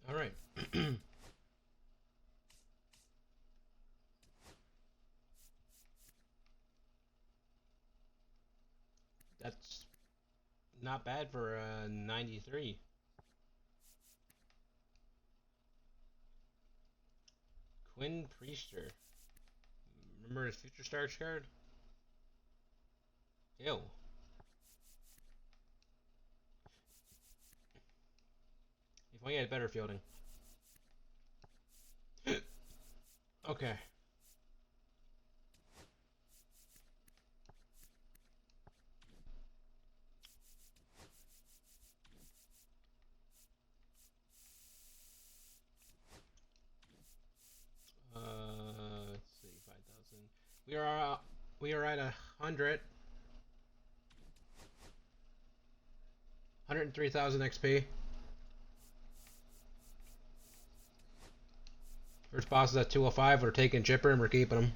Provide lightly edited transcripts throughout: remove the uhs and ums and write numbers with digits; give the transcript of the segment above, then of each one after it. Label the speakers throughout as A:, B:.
A: All right. That's not bad for 93. Quinn Priester. Remember his Future Stars card? Ew. If only he had better fielding. Okay. let's see, 5,000. We are at 103,000 XP. First boss is at 205. We're taking Chipper and we're keeping him.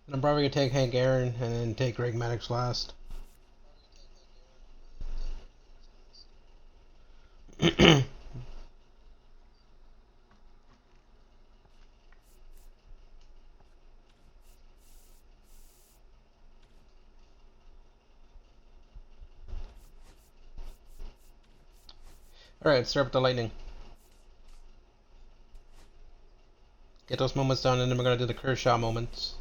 A: And I'm probably gonna take Hank Aaron and then take Greg Maddox last. Alright, let's start with the lightning. Get those moments done, and then we're gonna do the Kershaw moments.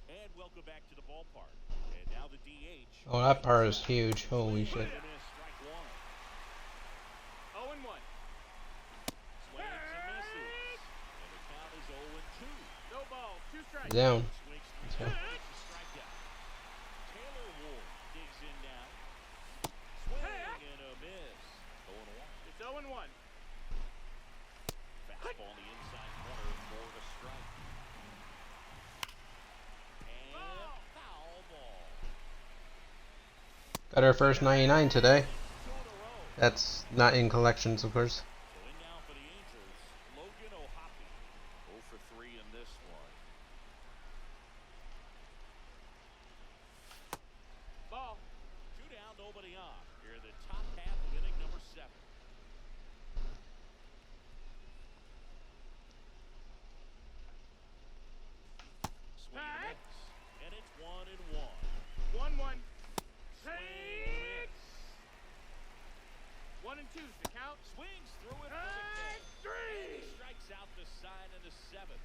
B: And welcome back to the ballpark. And now the DH.
A: Oh, that part is huge. Holy shit.
B: Strike one. 0-1. Swings and misses. And the count is 0-2. No ball, 2 strikes.
A: Down.
B: Swings
A: Let's go.
B: 3 strikes, a strikeout. Taylor Ward digs in now. Swing and a miss. 0-1. It's 0-1. Fastball on the inside corner for a strike. And foul ball.
A: Got our first 99 today. That's not in collections, of course.
B: So in now for the Angels, Logan O'Hoppe. 0 for 3 in this one. Ball. 2 down, nobody on. Here in the top half of inning number 7. Swing and a miss. And it's 1-1. 1-1. Swing and a miss. 1-2's the count. Swings through it for the K. And he strikes out the side in the 7th.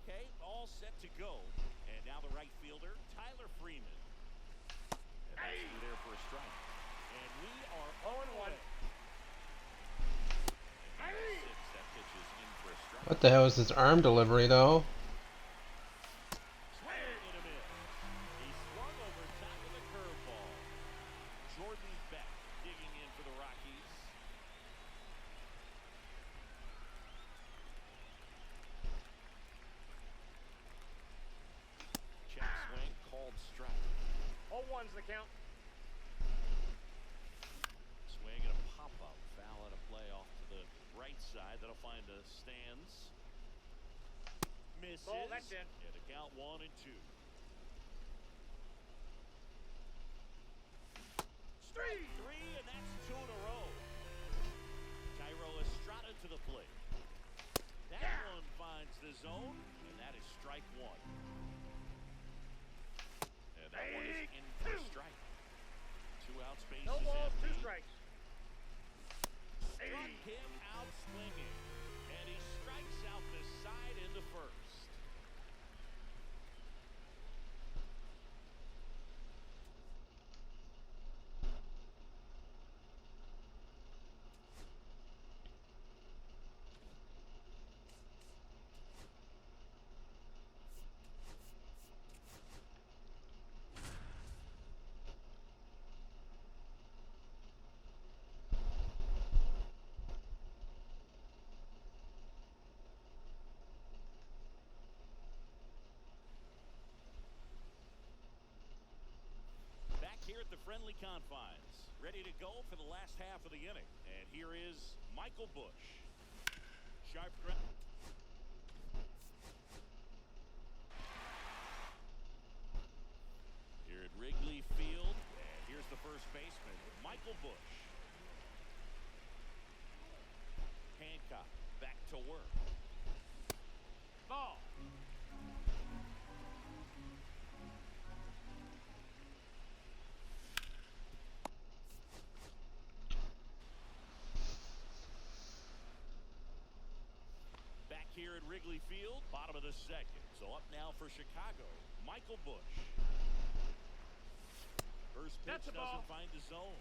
B: Okay, all set to go. And now the right fielder, Tyler Freeman. And that's through there for a strike. And we are 0-1. That pitch is in for a strike.
A: What the hell is this arm delivery, though?
B: Swing and a miss. He swung over top of the curveball. Jordan Beck digging in for the Rockies.
C: count.
B: Swing and a pop-up. Foul and a play off to the right side. That'll find the stands. Misses.
C: Ball, that's in.
B: And the count 1-2. Strike three, and that's 2 in a row. Thairo Estrada to the plate. That one finds the zone, and that is strike 1. And that one is in for a strike. 2 outs, bases
C: No balls, 2
B: empty.
C: strikes.
B: Struck him out swinging, and he strikes out the side into first. Back here at the friendly confines, ready to go for the last half of the inning. And here is Michael Busch. Sharp ground. Here at Wrigley Field, and here's the first baseman, Michael Busch. Hancock back to work. Ball. Back here at Wrigley Field, bottom of the second. So up now for Chicago, Michael Busch. First pitch
C: That's a ball.
B: doesn't find the zone.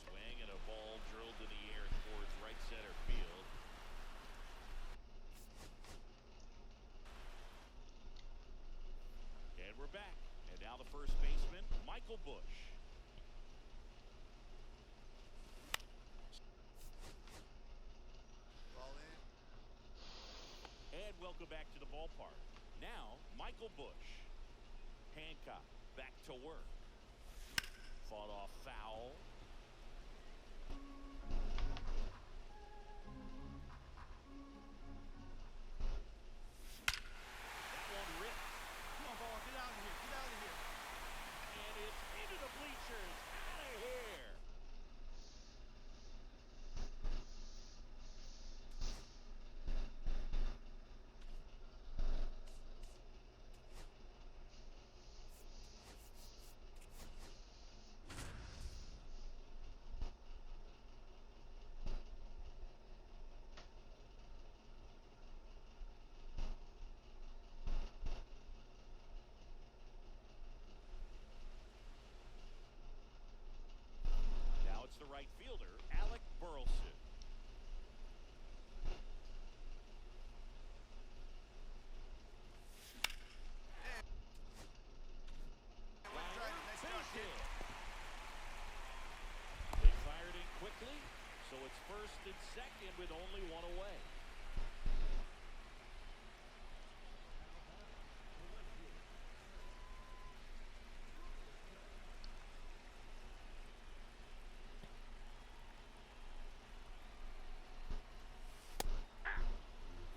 B: Swing and a ball drilled in the air towards right center field. And we're back. And now the first baseman, Michael Busch. And welcome back to the ballpark. Now, Michael Busch. Hancock back to work. Fought off foul. That one ripped.
D: Come on, ball, get out of here. Get out of here.
B: And it's into the bleachers. Out of here. Now it's the right fielder, Alec Burleson.
D: Nice job,
B: Base
D: kid.
B: hit. They fired it quickly, so it's first and second with only one away.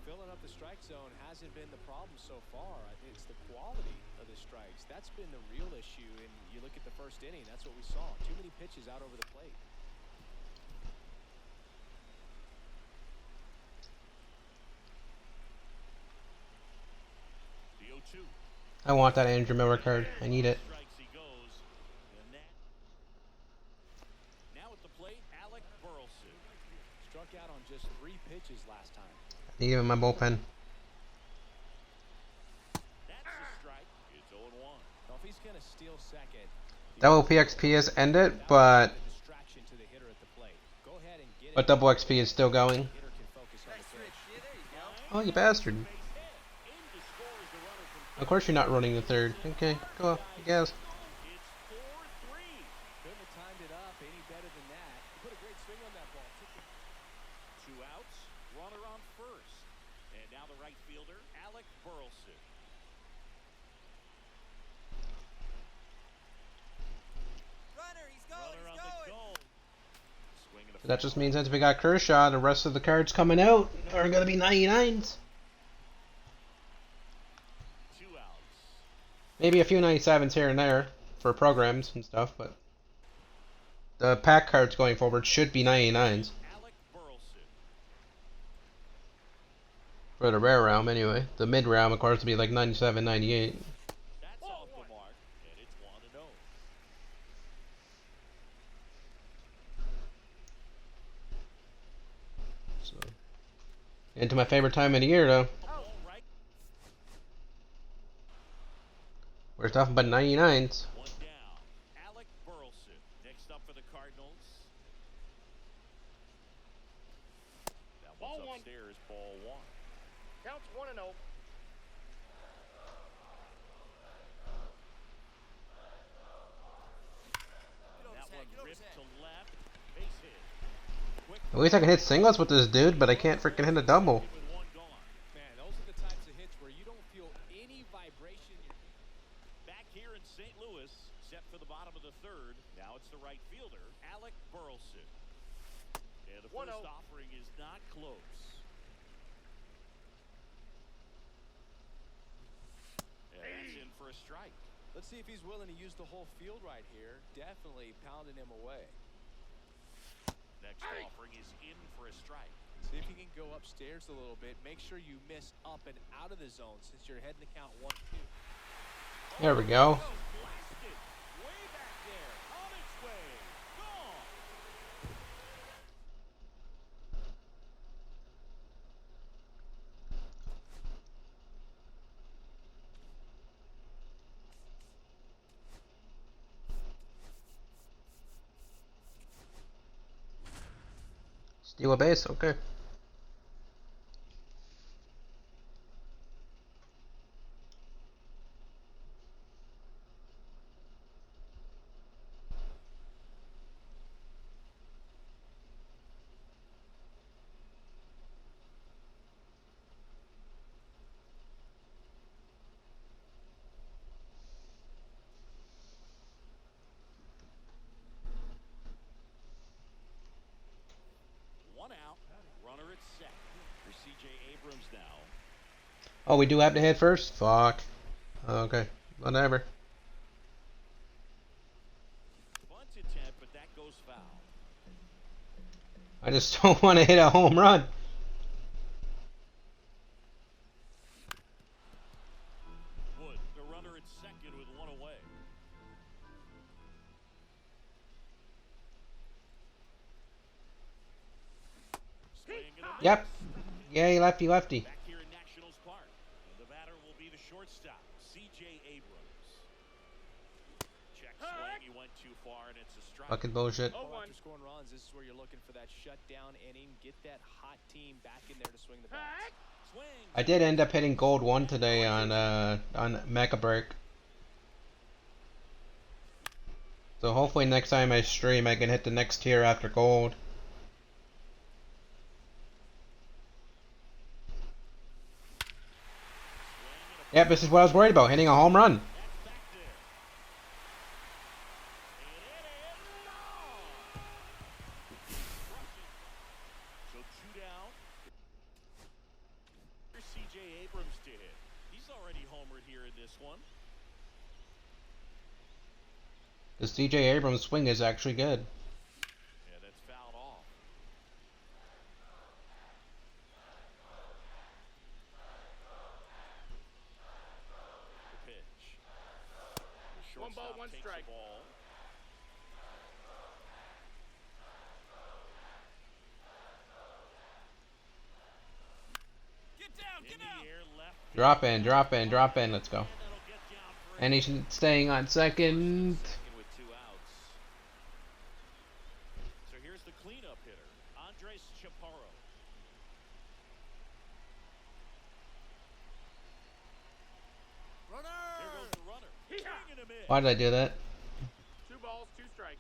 E: Filling up the strike zone hasn't been the problem so far. I think it's the quality of the strikes. That's been the real issue. And you look at the first inning, that's what we saw. Too many pitches out over the plate.
B: The 0-2.
A: I want that Andrew Miller card. I need it.
B: Strikes he goes. And now at the plate, Alec Burleson.
E: Struck out on just 3 pitches last time.
A: I need him in my bullpen.
B: That's a strike. It's 0-1.
E: Now, if he's going to steal second,
A: Double PXP has ended, but
E: distraction to the hitter at the plate. Go ahead and get
A: but
E: it.
A: double XP is still going.
E: Hitter can focus on
D: Nice
E: the
D: switch.
E: pitch.
D: Yeah, there you go.
A: Oh, you bastard!
B: Base hit. In to score is the runner from
A: Of course you're not running the third. Okay, go. I guess.
B: It's 4-3.
E: Couldn't have timed it up any better than that. He put a great swing on that ball.
B: 2 outs. Runner on first. And now the right fielder, Alec Burleson. Burleson.
D: Runner, he's
B: Runner
D: going,
B: on
D: he's
B: the
D: going.
B: goal. Swing and a
A: That just
B: foul.
A: means that we got Kershaw, the rest of the cards coming out are gonna be 99s.
B: 2 outs.
A: Maybe a few 97s here and there for programs and stuff, but the pack cards going forward should be 99s.
B: Alec Burleson.
A: For the rare realm, anyway. The mid realm, of course, will be like 97, 98.
B: That's off the mark, and it's 1-0.
A: So, into my favorite time of the year, though.
B: Ball right.
A: We're talking about 99s.
B: 1 down. Alec Burleson. Next up for the Cardinals. That
C: Ball
B: one's
C: one.
B: upstairs. Ball 1.
C: Counts 1-0.
B: That one ripped to left. Base hit. Quick
A: At least I can hit singles with this dude, but I can't freaking hit a double.
B: with 1 gone.
E: Man, those are the types of hits where you don't feel any vibration.
B: Back here in St. Louis, set for the bottom of the third. Now it's the right fielder, Alec Burleson. And the
C: 1-0.
B: first offering is not close. And that's in for a strike.
E: Let's see if he's willing to use the whole field right here. Definitely pounding him away.
B: Next offering is in for a strike.
E: See if you can go upstairs a little bit. Make sure you miss up and out of the zone since you're heading to count 1-2.
A: There we go.
B: Blasted way back there, on its way, gone.
A: Steal a base, okay.
B: One out, runner at second. For C.J. Abrams now.
A: Oh, we do have to hit first? Fuck. Okay, whatever.
B: Bunt attempt, but that goes foul.
A: I just don't want to hit a home run.
B: Wood, the runner at second with 1 away. Swing and a miss.
A: Yep. Yay, lefty, lefty.
B: Back here in Nationals Park. And the batter will be the shortstop, C.J. Abrams. Check swing, he went too far, and it's a strike.
A: Fucking bullshit.
C: Oh,
E: Well,
C: one.
E: after scoring runs, this is where you're looking for that shutdown inning. Get that hot team back in there to swing the bats.
B: Swing.
A: I did end up hitting gold 1 today on Mecha Break. So hopefully next time I stream I can hit the next tier after gold. Yep, this is what I was worried about, hitting a home run.
B: That's back there. And it is long. Crushing. So 2 down. Here's C.J. Abrams to hit. He's already homered here in this one.
A: The CJ Abrams swing is actually good.
B: Yeah, that's fouled off. The pitch. The
C: 1 ball,
B: shortstop
C: 1
B: takes
C: strike.
B: the ball.
D: Get down,
B: In
D: get
B: the
D: down.
B: air, left.
A: Drop in, drop in, drop in, let's go.
B: And that'll get down for a
A: And he's staying on second.
B: second with 2 outs. So here's the cleanup hitter, Andres Chaparro. Here goes the runner. Swing and a miss.
A: Why did I do that?
C: 2 balls, 2 strikes.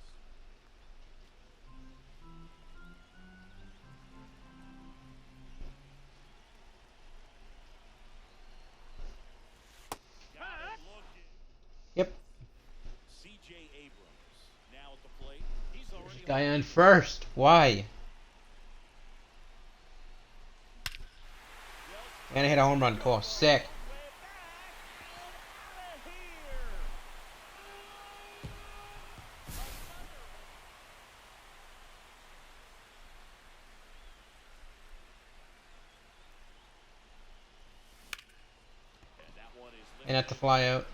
B: already
A: Guy on first. Why? And I hit a home run. Cool. Sick. And at the fly out.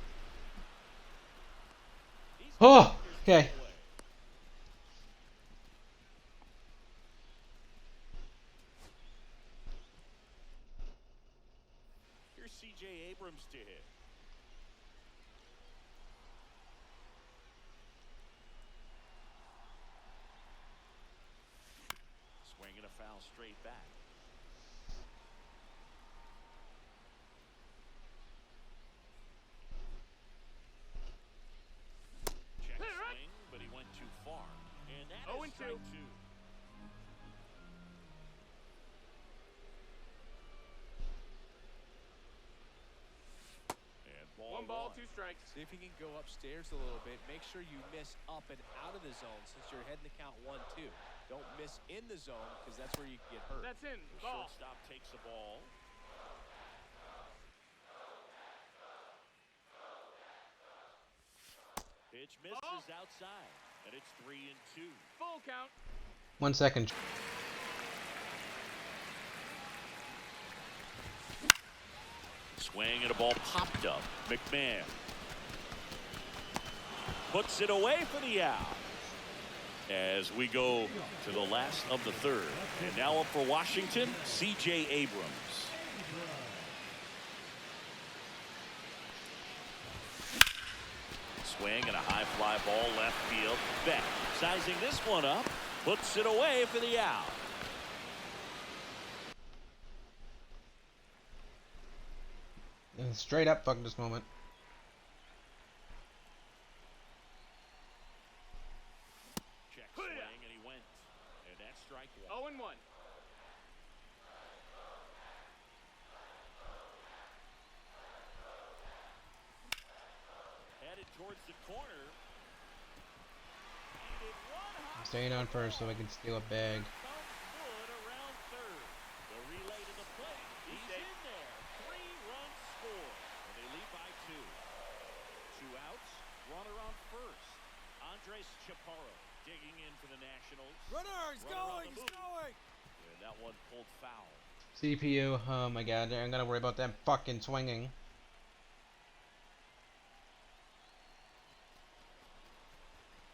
A: Oh, okay.
B: Here's C.J. Abrams to hit. Swinging a foul straight back. Check swing, but he went too far. And that is
C: 0-2.
B: strike two. And
C: One ball, two strikes.
E: See if you can go upstairs a little bit. Make sure you miss up and out of the zone since you're heading to count 1-2. Don't miss in the zone because that's where you can get hurt.
C: That's in.
B: The
C: Ball.
B: shortstop takes the ball. Pitch misses outside, and it's 3-2.
C: Full count.
A: 1 second.
B: Swing and a ball popped up. McMahon puts it away for the out. As we go to the last of the third. And now up for Washington, C.J. Abrams. Swing and a high fly ball left field. Beck sizing this one up. Puts it away for the out.
A: Straight up fuck this moment.
B: Check swing and he went. And that's strike one.
C: 0-1.
B: Headed towards the corner. Needed one hop.
A: I'm staying on first so I can steal a bag.
B: Foot around third. The relay to the plate. He's in there. 3-run score. And they lead by 2. 2 outs. Runner on first. Andres Chaparro digging in for the Nationals.
D: Runner, he's
B: Runner on
D: going,
B: the
D: he's
B: move.
D: going.
B: And that one pulled foul.
A: CPU. Oh my god. I'm gonna worry about them fucking swinging.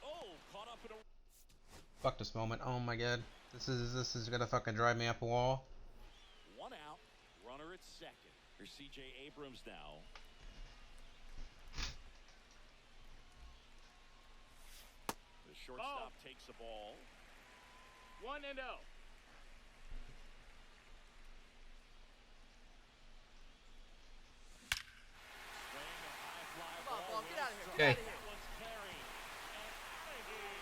B: Oh, caught up in a...
A: Fuck this moment. Oh my god. This is gonna fucking drive me up a wall.
B: 1 out. Runner at second. Here's C.J. Abrams now. The shortstop takes the ball.
C: 1-0.
B: Swing a high fly
D: Come on,
B: ball.
D: Paul, get out of here.
A: Okay.
D: Get out of here.
B: That one's carried. And out of here.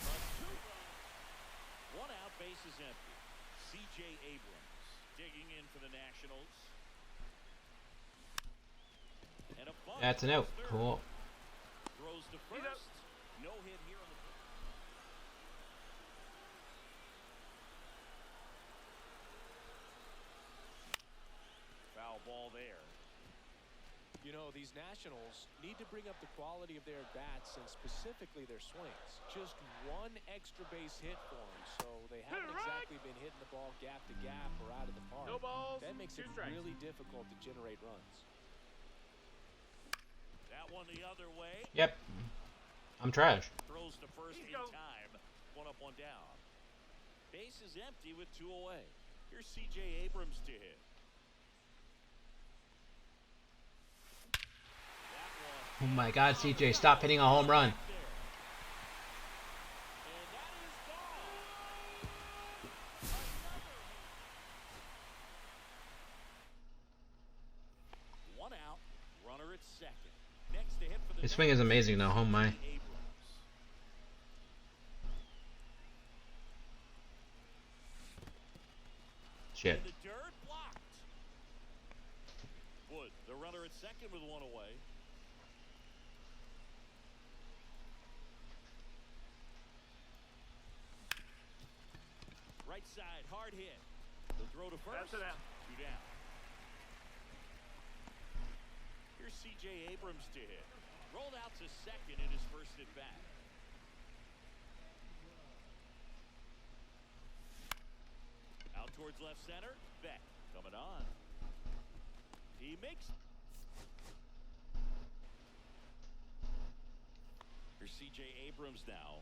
B: A 2-run. 1 out, bases empty. C.J. Abrams digging in for the Nationals. And a bunt
A: That's an out.
B: to third.
A: Cool.
B: Throws to
C: He's up.
B: first. No hit here on the... Foul ball there.
E: You know, these Nationals need to bring up the quality of their bats and specifically their swings. Just one extra base hit for them, so they haven't exactly been hitting the ball gap to gap or out of the park.
C: No balls,
E: That makes
C: 2
E: it
C: strikes.
E: really difficult to generate runs.
B: That one the other way.
A: Yep. I'm trash.
B: Throws to first
C: He's
B: in
C: go.
B: time. 1 up, 1 down. Base is empty with 2 away. Here's C.J. Abrams to hit. That one
A: Oh my god, CJ, stop hitting a home run.
B: back there. And that is gone. Another hit. 1 out. Runner at second. Next to hit for the
A: His swing is amazing though, oh my.
B: Abrams.
A: Shit.
B: In the dirt, blocked. Wood, the runner at second with 1 away. side, hard hit. They'll throw to first.
C: That's it out.
B: 2 down. Here's C.J. Abrams to hit. Rolled out to second in his first at bat. Out towards left center. Beck coming on. He makes. Here's C.J. Abrams now.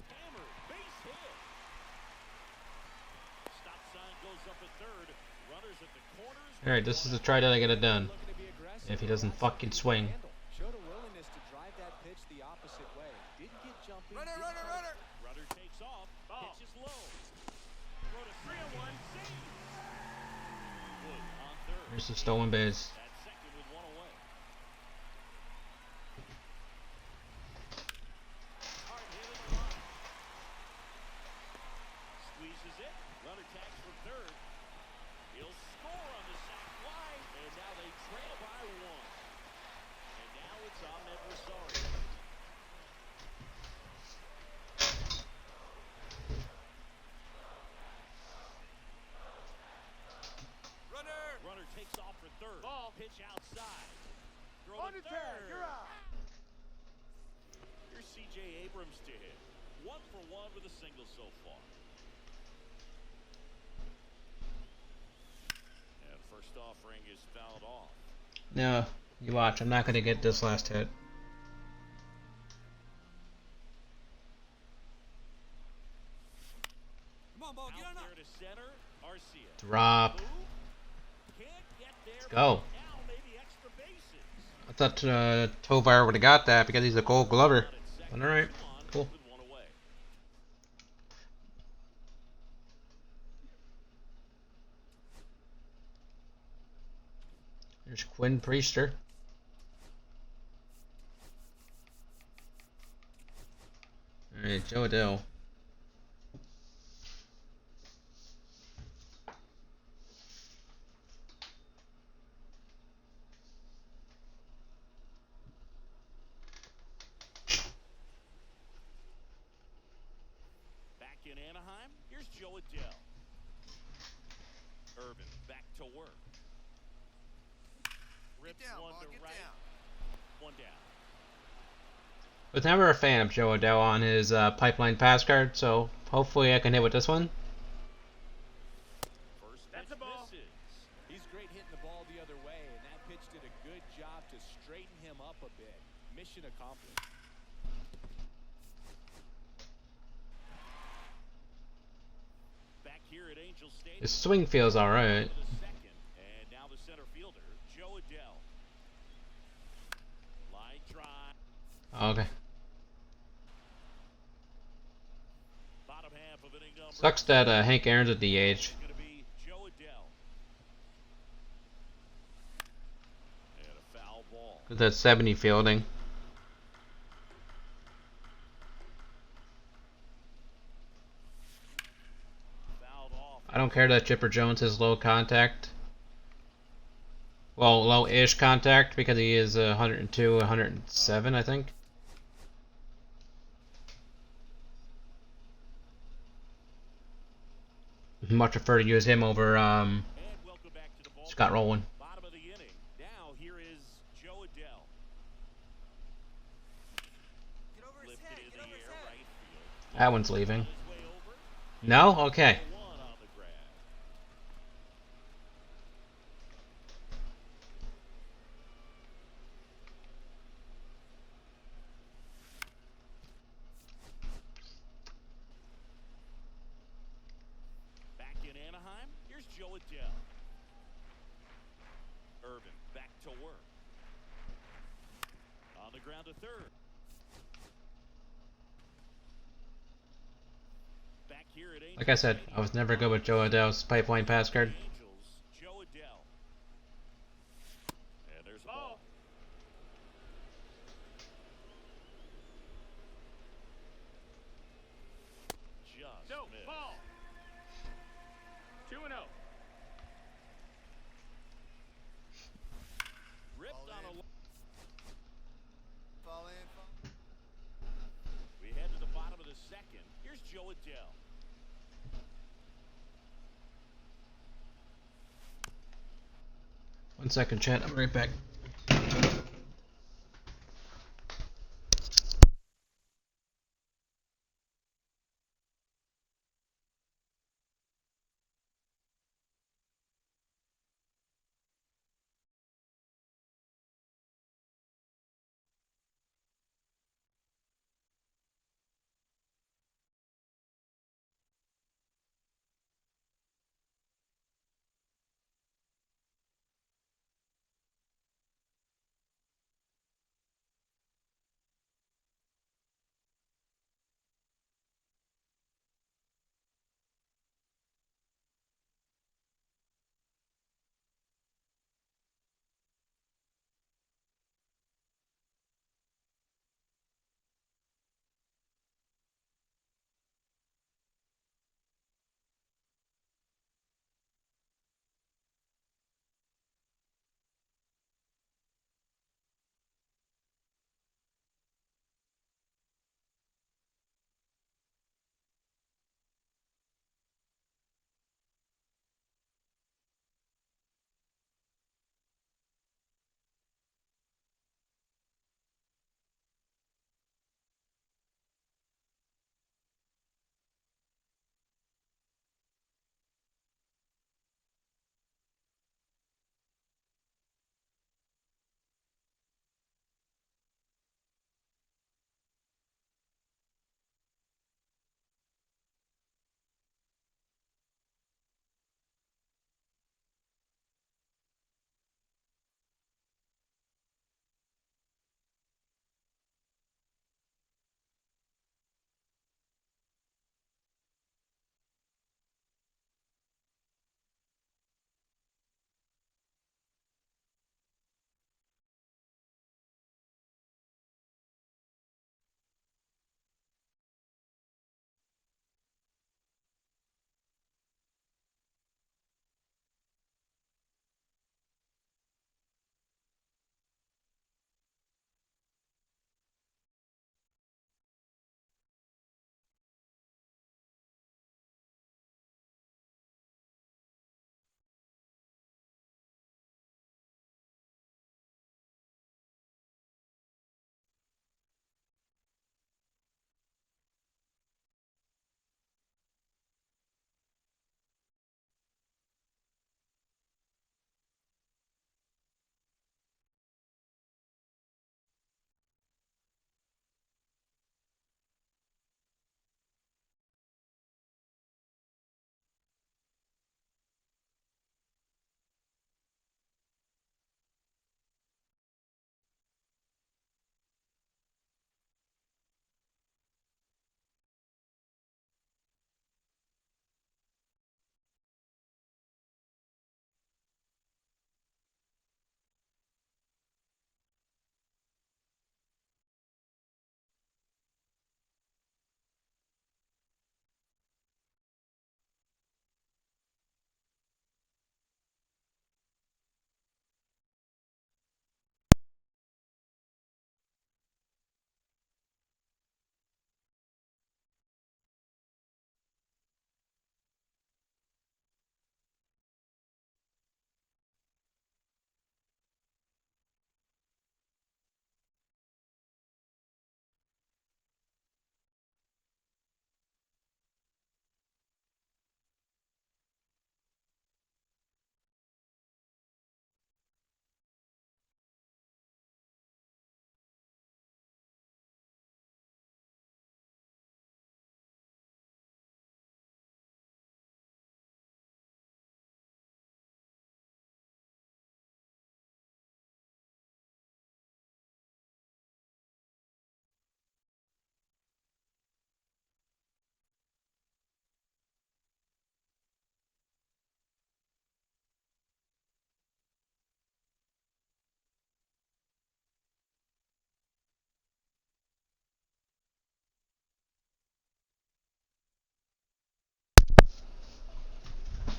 B: Hammer, base hit. Stop sign goes up at third. Runners at the corners.
A: Alright, this is the try that I get it done.
E: Looking to be aggressive.
A: If he doesn't
E: That's
A: fucking swing.
E: handle. Showed a willingness to drive that pitch the opposite way. Didn't get jumping.
D: Runner,
E: didn't
D: runner,
E: hurt.
D: runner.
B: Runner takes off.
C: Ball.
B: Pitch is low. Throw to 3-1. Save. Wood on third.
A: There's the stolen base.
B: At second with one away. Hard hit in the line. Squeezes it. Runner tags for third. He'll score on the sac fly. And now they trail by one. And now it's Ahmed Rosario.
D: Runner.
B: Runner takes off for third.
C: Ball.
B: Pitch outside. Throw
C: On
B: to
C: the tag,
B: third.
C: you're out.
B: Here's C.J. Abrams to hit. 1 for 1 with a single so far. And first offering is fouled off.
A: No, you watch. I'm not gonna get this last hit.
D: Come on, ball. Get
B: Out
D: on up.
B: there to center. Arcia.
A: Drop.
B: Who? Can't get there.
A: Let's go.
B: Now maybe extra bases.
A: I thought Tovar would have got that because he's a Gold Glover.
B: Out at second,
A: All right,
B: on
A: cool.
B: with one away.
A: There's Quinn Priester. All right, Joe Adele.
B: Back in Anaheim, here's Joe Adele. Urban back to work. Rips
D: Get down,
B: one
D: ball.
B: to
D: Get
B: right.
D: down.
B: One down.
A: Was never a fan of Joe Adele on his pipeline pass card, so hopefully I can hit with this one.
B: First
C: That's
B: pitch
C: a ball.
B: misses.
E: He's great hitting the ball the other way, and that pitch did a good job to straighten him up a bit. Mission accomplished.
B: Back here at Angel Stadium.
A: His swing feels alright.
B: To the second, and now the center fielder, Joe Adele. Line drive.
A: Okay.
B: Bottom half of inning number.
A: Sucks that Hank Aaron's at the
B: It's
A: age.
B: going to be Joe Adele. And a foul ball.
A: Cause that's 70 fielding.
B: Fouled off.
A: I don't care that Chipper Jones has low contact. Well, low-ish contact because he is 102, 107, I think. Much prefer to use him over
B: And welcome back to the ball.
A: Scott Rowland.
B: Bottom of the inning. Now here is Joe Adele.
D: Get over his
B: Lifted
D: head.
B: in
D: Get
B: the
D: over his
B: air,
D: head.
B: right field.
A: That one's leaving.
B: On his way over.
A: No? Okay.
B: One on the grab. Back in Anaheim, here's Joe Adele. Urban back to work. On the ground to third. Back here at Angel
A: Like I said,
B: Stadium.
A: I was never good with Joe Adele's pipeline pass card.
B: Angels, Joe Adele. And there's a ball.
C: Ball.
B: Just
C: No,
B: missed.
C: ball. 2-0.
B: Ripped
D: Ball
B: on a
D: in.
B: lo-
D: Fall
A: 1 second, chat. I'll be right back.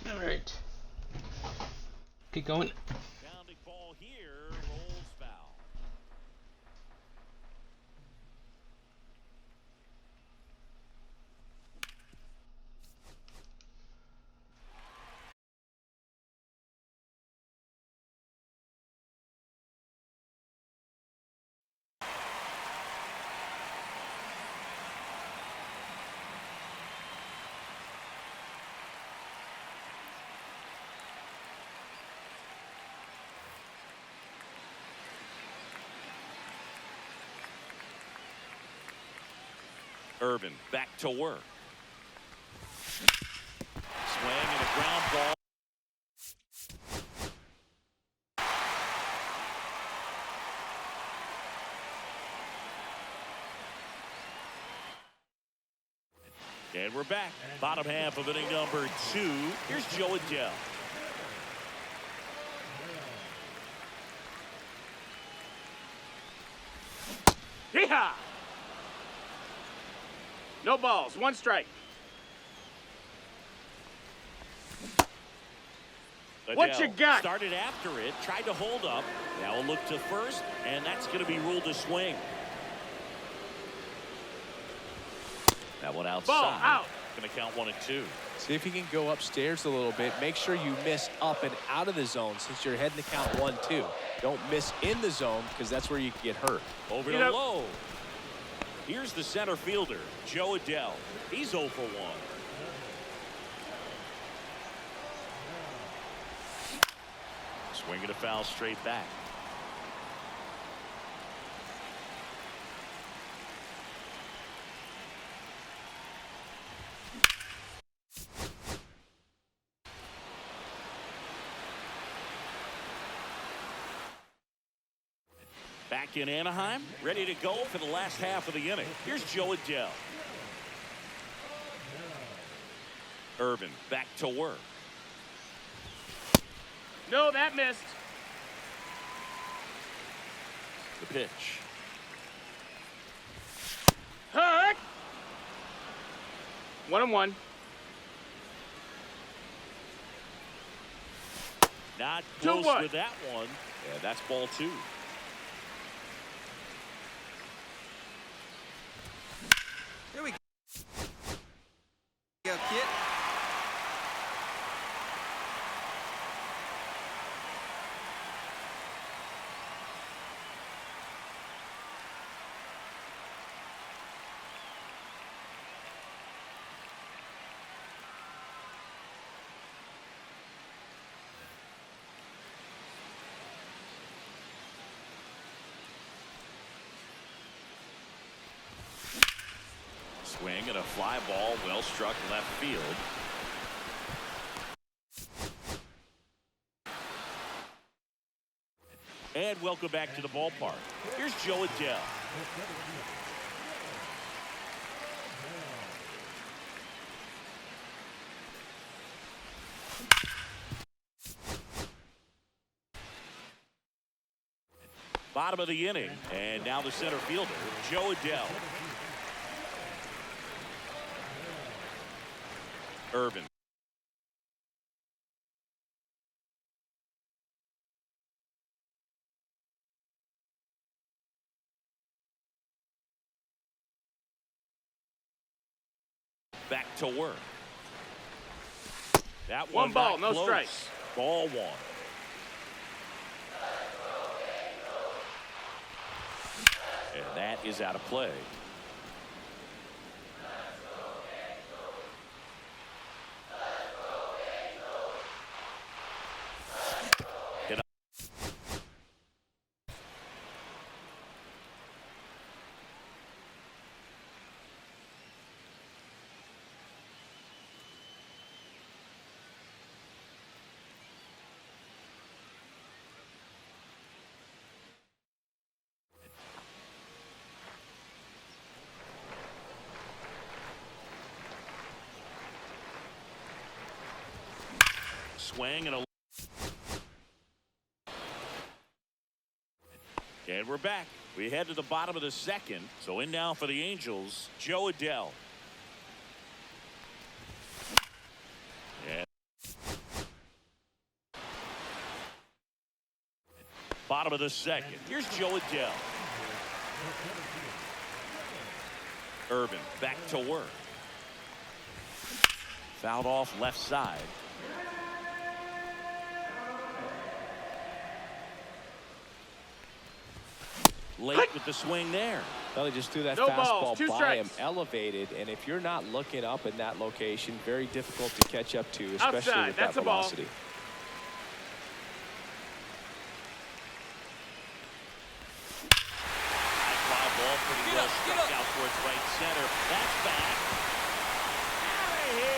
A: Alright. Keep going.
B: Bounding ball here, rolls foul. Irvin back to work. Swing and a ground ball. And we're back. Bottom half of inning number 2. Here's Joe Adell.
C: Yeehaw! No balls, 1 strike. What
B: Adell
C: you got?
B: started after it, tried to hold up. Now a look to first, and that's going to be ruled a swing. That one outside.
C: Ball out.
B: Going to count 1 and 2.
E: See if you can go upstairs a little bit. Make sure you miss up and out of the zone since you're heading to count 1-2. Don't miss in the zone because that's where you can get hurt.
B: Over to low. Here's the center fielder, Joe Adell. He's 0 for 1. Swinging a foul straight back. Back in Anaheim, ready to go for the last half of the inning. Here's Joe Adell. Irvin back to work.
C: No, that missed.
B: The pitch.
C: Hook! 1-1.
B: Not
C: 2-1.
B: close with that one. Yeah, that's ball 2.
D: Here we go, kid.
B: Swing and a fly ball, well struck left field. And welcome back to the ballpark. Here's Joe Adell. Bottom of the inning, and now the center fielder, Joe Adell. Irvin. Back to work. That one
C: ball,
B: not
C: no
B: close.
C: strikes.
B: Ball 1. And that is out of play. Swing and a. And we're back. We head to the bottom of the second. So in now for the Angels, Joe Adell. And bottom of the second. Here's Joe Adell. Irvin back to work. Fouled off left side. Late with the swing there.
E: Well, they just threw that
C: No
E: fastball
C: balls, 2
E: by him,
C: strikes.
E: elevated, and if you're not looking up in that location, very difficult to catch up to, especially
C: Outside,
E: with
C: that's
E: that
C: a ball.
E: velocity.
B: High fly ball pretty well ball struck out towards right center. That's back. Out of here.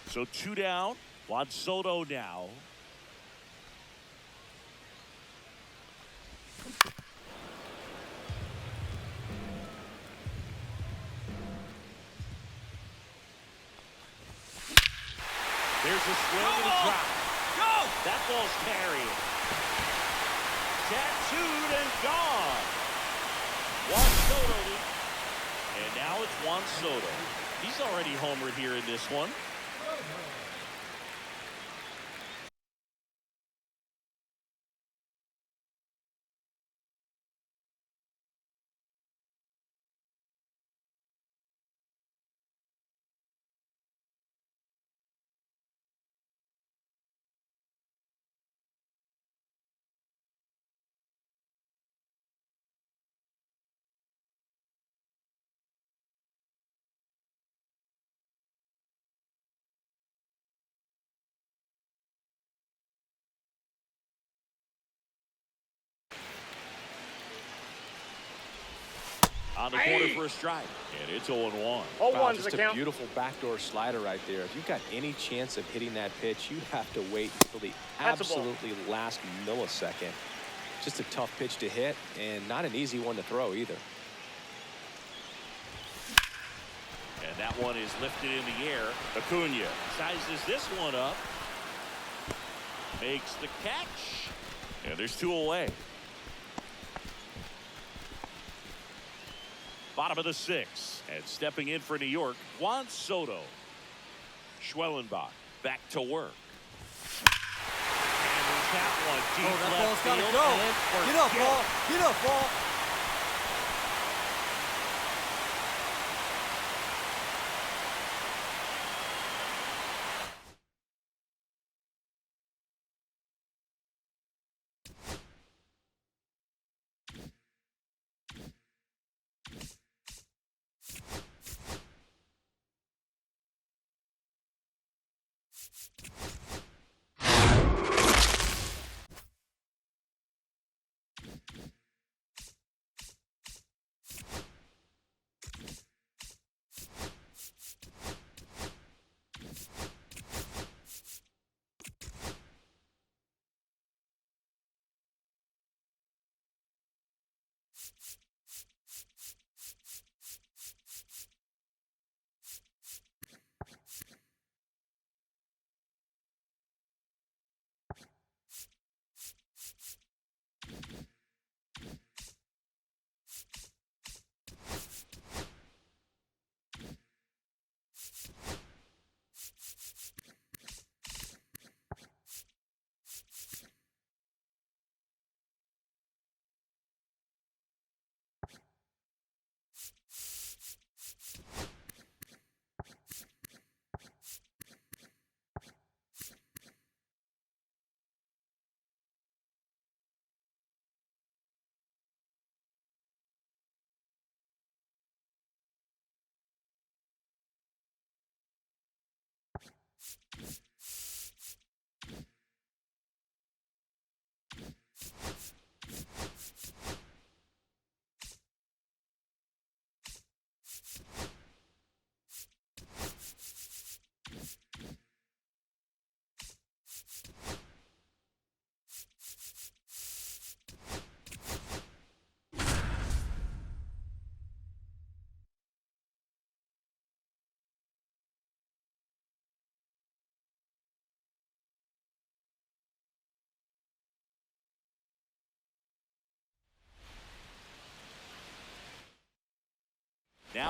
B: So 2 down. Juan Soto now. There's a swing and a drop.
D: Go!
B: That ball's carried. Tattooed and gone. Juan Soto. And now it's Juan Soto. He's already homered here in this one. On the corner for a strike. And it's 0-1.
C: Oh,
E: Wow,
C: one's
E: just
C: the
E: a
C: count.
E: beautiful backdoor slider right there. If you've got any chance of hitting that pitch, you have to wait until the
C: That's a ball.
E: absolutely last millisecond. Just a tough pitch to hit and not an easy one to throw either.
B: And that one is lifted in the air. Acuna sizes this one up. Makes the catch. And there's 2 away. Bottom of the 6th. And stepping in for New York, Juan Soto. Schwellenbach back to work. And there's that one deep
D: Oh, that
B: left
D: ball's gotta
B: field.
D: go.
B: And
D: Get up,
B: forget
D: ball. Get up, ball.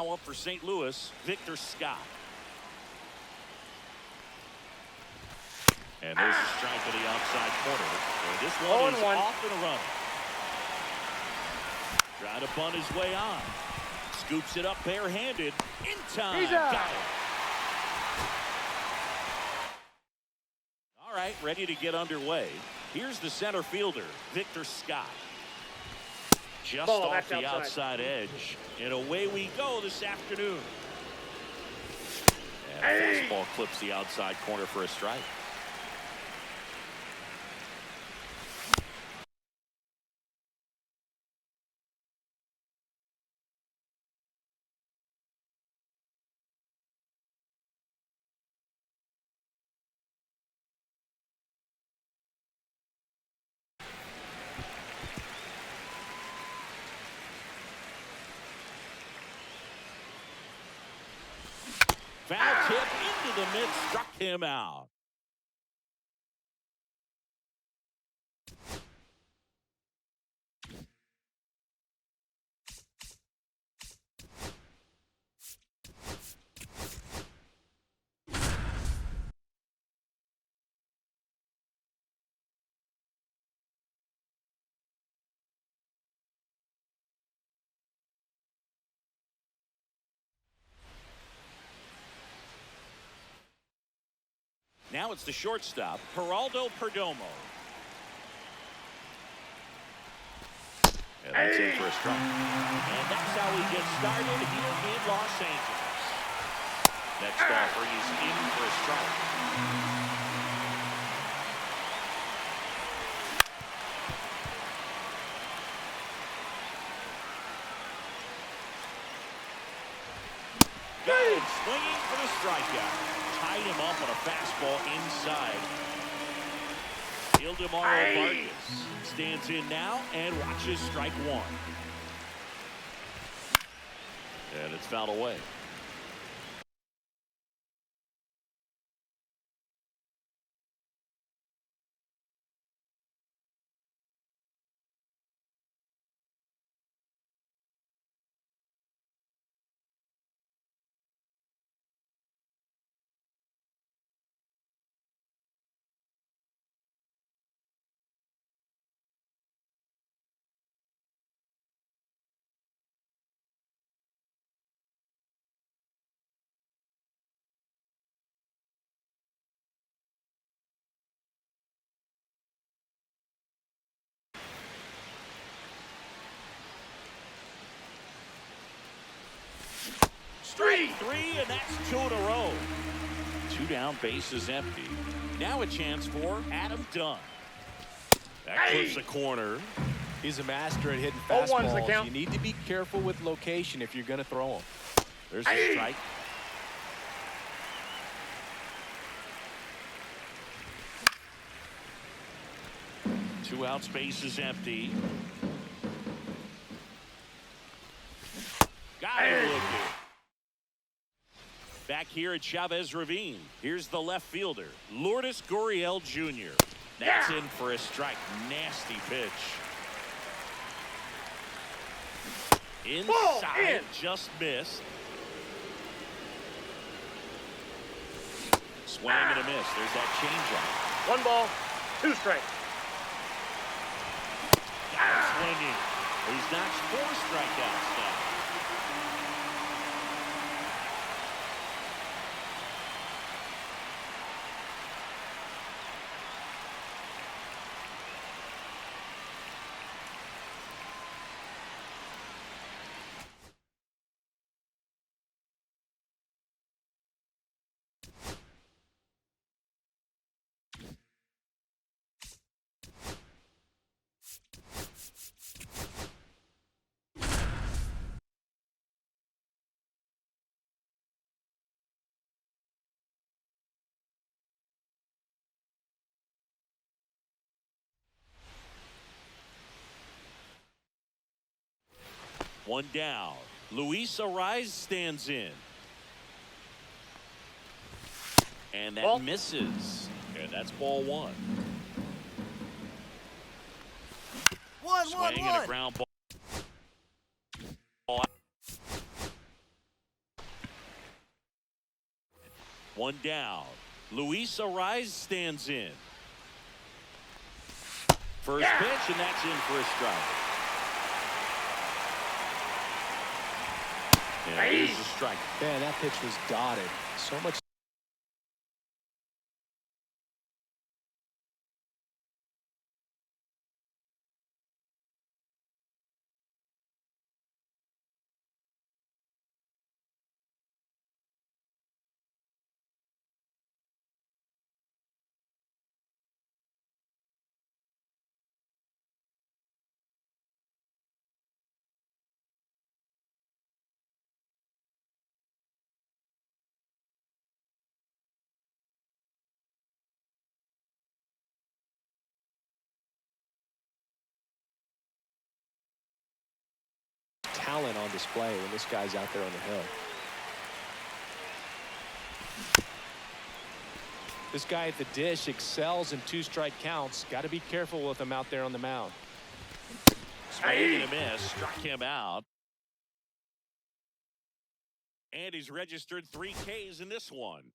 B: Now up for St. Louis, Victor Scott. And there's a strike to the outside corner. And this one is
C: 0-1.
B: off and running. Trying to bunt his way on. Scoops it up barehanded. In time.
C: He's out.
B: Got it. All right, ready to get underway. Here's the center fielder, Victor Scott. Just
C: Ball,
B: off
C: that's
B: the outside edge. And away we go this afternoon. And fastball clips the outside corner for a strike. Foul tip into the mid, struck him out. Now it's the shortstop, Geraldo Perdomo. And that's in for a strike. And that's how he gets started here in Los Angeles. Next offer, he's in for a strike. Good, swinging for the strikeout. Tied him up on a fastball inside. Ildemaro Vargas stands in now and watches strike one. And it's fouled away. Strike three, and that's two in a row. Two down, bases empty. Now a chance for Adam Dunn. That clips a corner.
E: He's a master at hitting
C: 0-1's the
E: fastballs.
C: count.
E: You need to be careful with location if you're going to throw them.
B: There's a strike. Two outs, bases empty. Got it looking. Back here at Chavez Ravine, here's the left fielder, Lourdes Gurriel Jr. That's in for a strike. Nasty pitch. Inside, just missed. Swing and a miss. There's that changeup.
C: 1 ball, 2 strikes.
B: Got it swinging. He's notched 4 strikeouts now. One down. Luis Arraez stands in. And that
C: Ball.
B: misses. And that's ball 1. Swing and a ground ball. One down. Luis Ariz stands in. First pitch, and that's in for a strike. And it is a strike.
E: Man, that pitch was dotted. So much. Talent on display when this guy's out there on the hill. This guy at the dish excels in 2-strike counts. Got to be careful with him out there on the mound.
B: Swing and a miss. Struck him out. And he's registered 3 Ks in this one.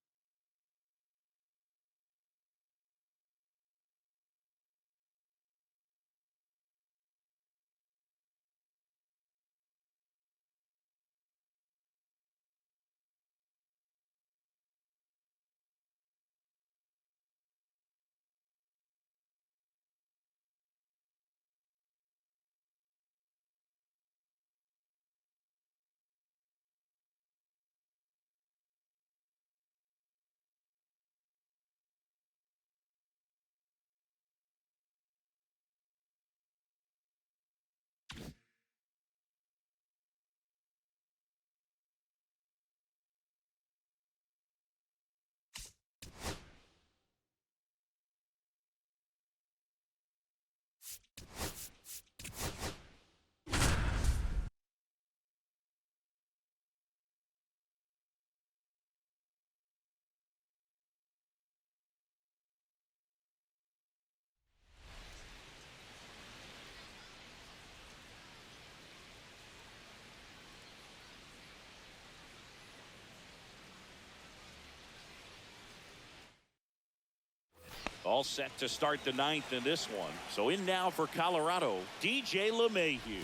B: All set to start the 9th in this one. So in now for Colorado, DJ LeMahieu.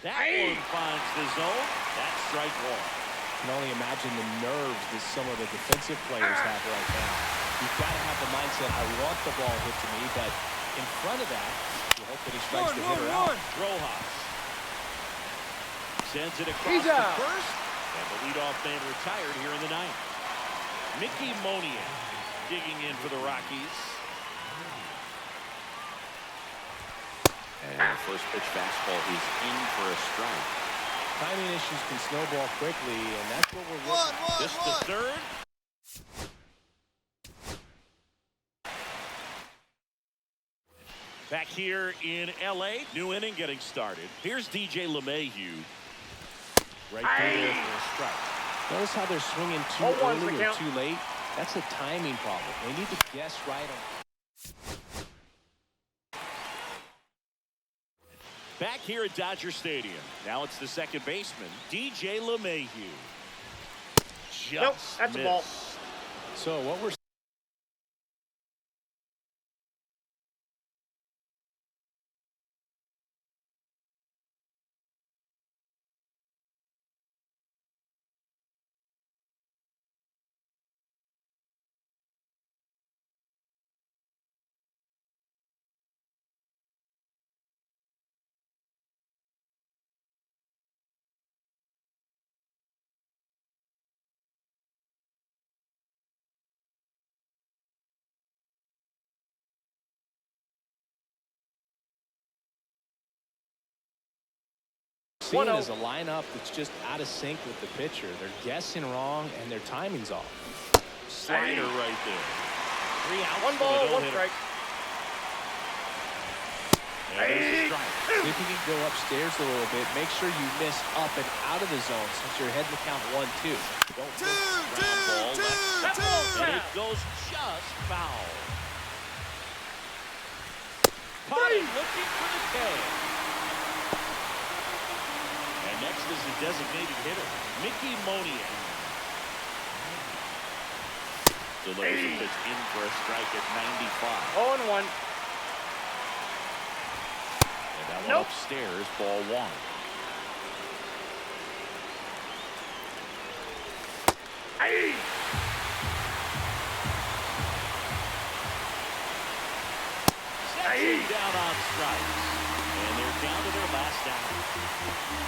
B: That one finds the zone. That's strike one.
E: You can only imagine the nerves that some of the defensive players have right now. You've got to have the mindset, I want the ball hit to me, but in front of that, you hope that he strikes the hitter out.
B: Rojas sends it across the first, and the leadoff man retired here in the 9th. Mickey Moniak digging in for the Rockies. And the first pitch fastball is in for a strike.
E: Timing issues can snowball quickly, and that's what we're looking.
B: Just the third. Back here in L.A., new inning getting started. Here's DJ LeMahieu. Right there for a strike.
E: Notice how they're swinging too early or too late? That's a timing problem. They need to guess right on.
B: Back here at Dodger Stadium. Now it's the second baseman, DJ LeMahieu. Just
C: that's a ball.
E: So what we're seeing is a lineup that's just out of sync with the pitcher. They're guessing wrong and their timing's off.
B: Slider right there. 3 outs.
C: 1 ball, 1 strike.
B: And there's a strike.
E: See if you can go upstairs a little bit. Make sure you miss up and out of the zone since you're heading to count 1-2.
B: Don't miss ground ball. Left. And it goes just foul. Potty looking for the K. And next is the designated hitter, Mickey Moniak. Delivers a pitch in for a strike at 95.
C: 0-1.
B: And that one
C: Nope.
B: upstairs, ball one.
C: Aye.
B: Sets down on strikes. And they're down to their last out.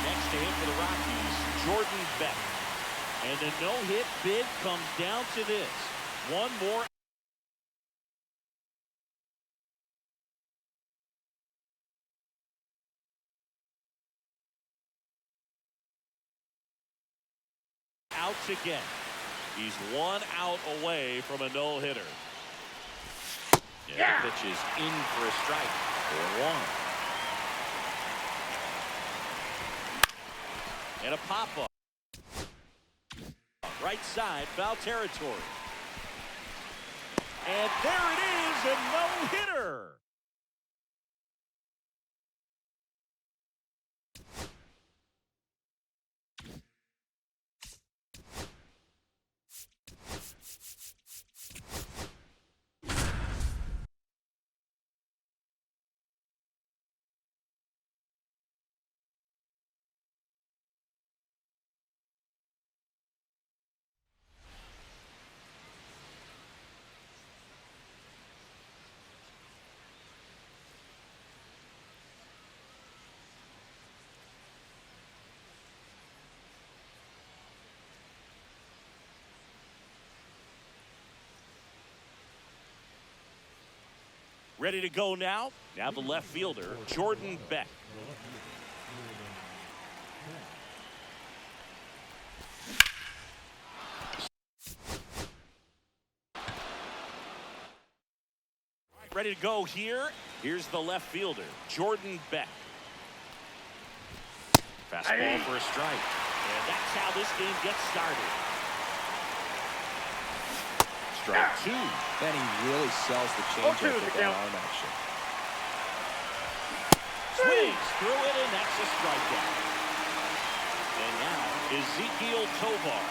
B: Next to hit for the Rockies, Jordan Beck. And the no-hit bid comes down to this. One more outs again. He's 1 out away from a no-hitter.
C: Yeah.
B: The pitch is in for a strike. 4-1. And a pop-up. Right side, foul territory. And there it is, a no-hitter. Ready to go now. Now the left fielder, Jordan Beck. Ready to go here. Here's the left fielder, Jordan Beck. Fastball for a strike. And that's how this game gets started. Strike two.
D: Benny really sells the
C: 0-2
D: changeup
C: the
D: with that
C: count.
D: arm action.
B: Swings through it, and that's a strikeout. And now Ezequiel Tovar.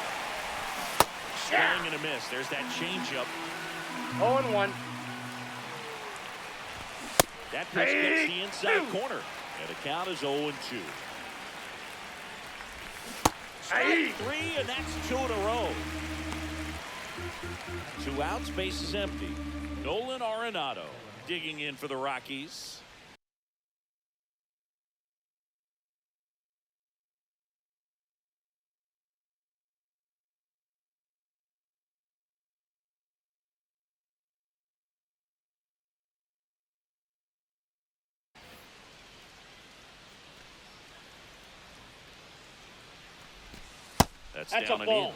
B: Swing and a miss. There's that changeup.
C: 0-1.
B: That pitch gets the inside corner. And the count is 0-2. Strike three, and that's 2 in a row. 2 outs, base is empty. Nolan Arenado digging in for the Rockies. That's
C: That's
B: down
C: a
B: and
C: ball.
B: in.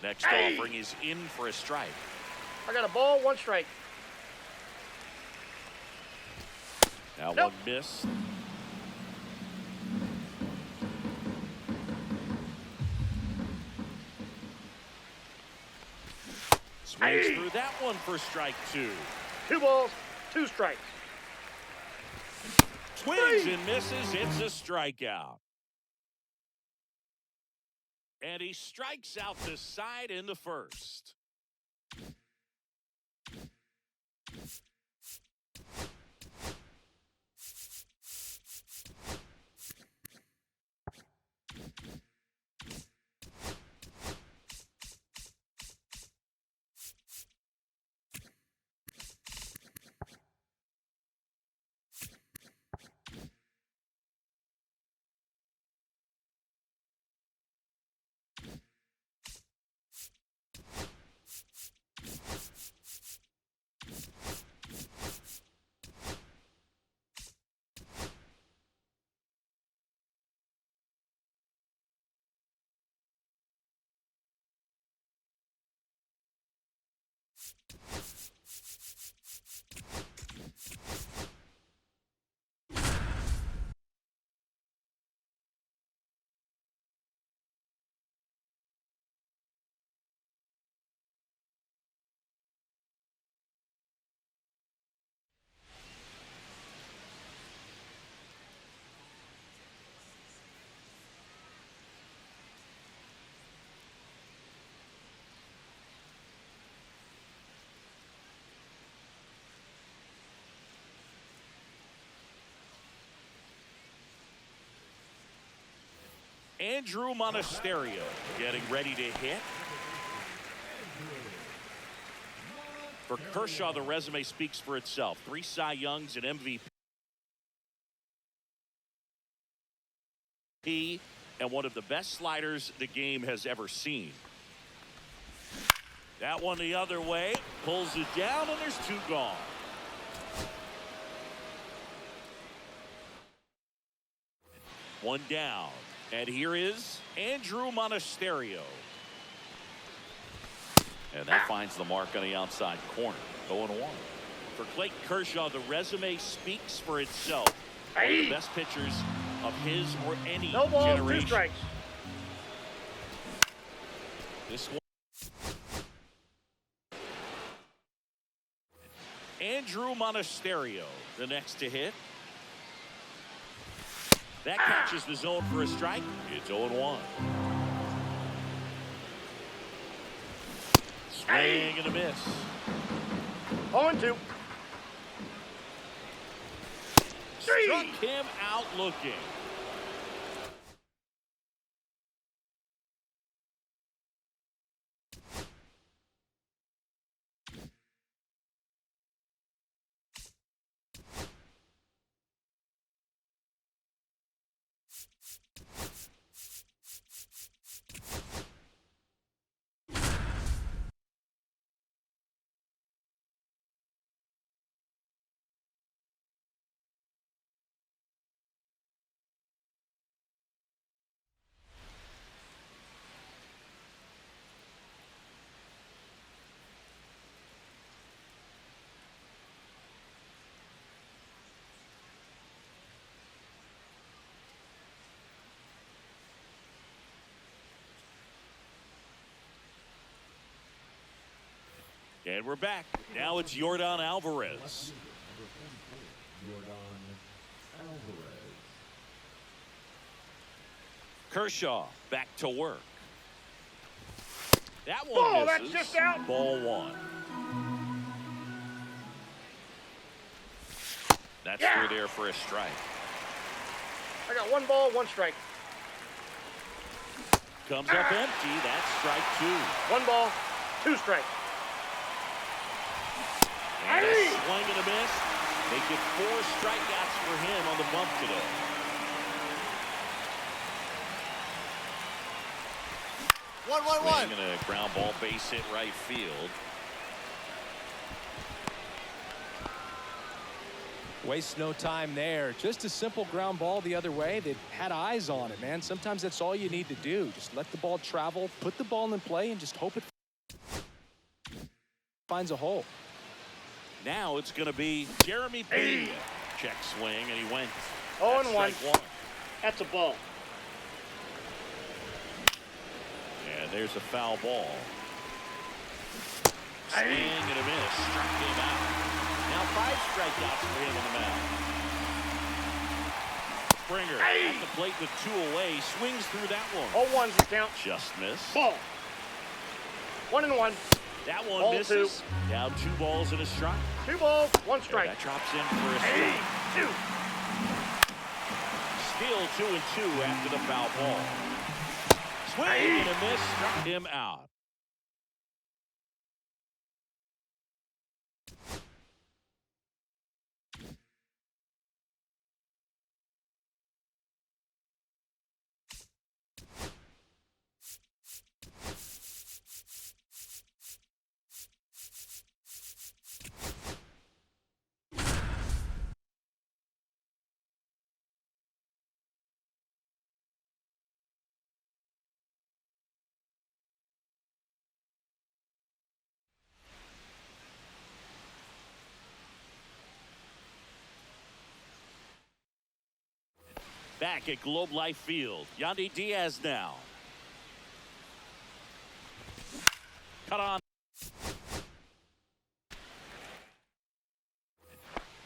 B: Next offering is in for a strike.
C: I got a ball, 1 strike.
B: Now
C: Nope.
B: one miss. Swings through that one for strike 2.
C: 2 balls, 2 strikes.
B: Swings and misses. It's a strikeout. And he strikes out the side in the first. Andrew Monasterio getting ready to hit. For Kershaw, the resume speaks for itself. 3 Cy Youngs and MVP, and one of the best sliders the game has ever seen. That one the other way, pulls it down, and there's 2 gone. One down, and here is Andrew Monasterio. And that finds the mark on the outside corner. 0-1. For Clayton Kershaw, the resume speaks for itself. One of the best pitchers of his or any
C: No balls, 2
B: generation.
C: strikes.
B: This one. Andrew Monasterio, the next to hit. That catches the zone for a strike. It's 0-1. Swing and a miss.
C: 0-2.
B: Struck him out looking. And we're back. Now it's Yordan Alvarez. Kershaw back to work. That one
C: Oh,
B: misses.
C: that's just out.
B: Ball 1. That's
C: Yeah.
B: through there for a strike.
C: I got 1 ball, 1 strike.
B: Comes up empty. That's strike 2.
C: 1 ball, 2 strikes.
B: And a swing and a miss. Make it 4 strikeouts for him on the bump today. Swing and a ground ball, base hit right field.
E: Waste no time there. Just a simple ground ball the other way. They had eyes on it, man. Sometimes that's all you need to do. Just let the ball travel, put the ball in play, and just hope it finds a hole.
B: Now it's going to be Jeremy Pena. Check swing, and he went.
C: 0-1.
B: Strike 1.
C: That's a ball.
B: And there's a foul ball. Swing and a miss. Struck him out. Now 5 strikeouts for him on the mound. Springer at the plate with 2 away. Swings through that one.
C: 0-1's the count.
B: Just missed.
C: Ball. 1-1.
B: That one
C: Ball
B: misses. Down 2 balls and a strike.
C: 2 balls, 1
B: And
C: strike.
B: that drops in for a strike.
C: 2.
B: Still 2-2 after the foul ball. Swing and a miss. Struck him out. Back at Globe Life Field, Yandy Diaz now. Cut on.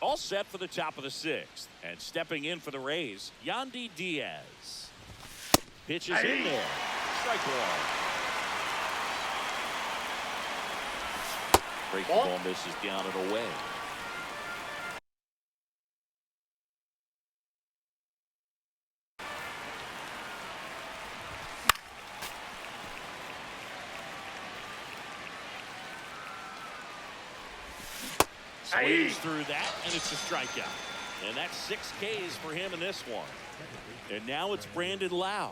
B: All set for the top of the 6th. And stepping in for the Rays, Yandy Diaz. Pitches in there. Strike 1. Breaking ball misses down and away. Swings through that, and it's a strikeout. And that's 6 Ks for him in this one. And now it's Brandon Lowe.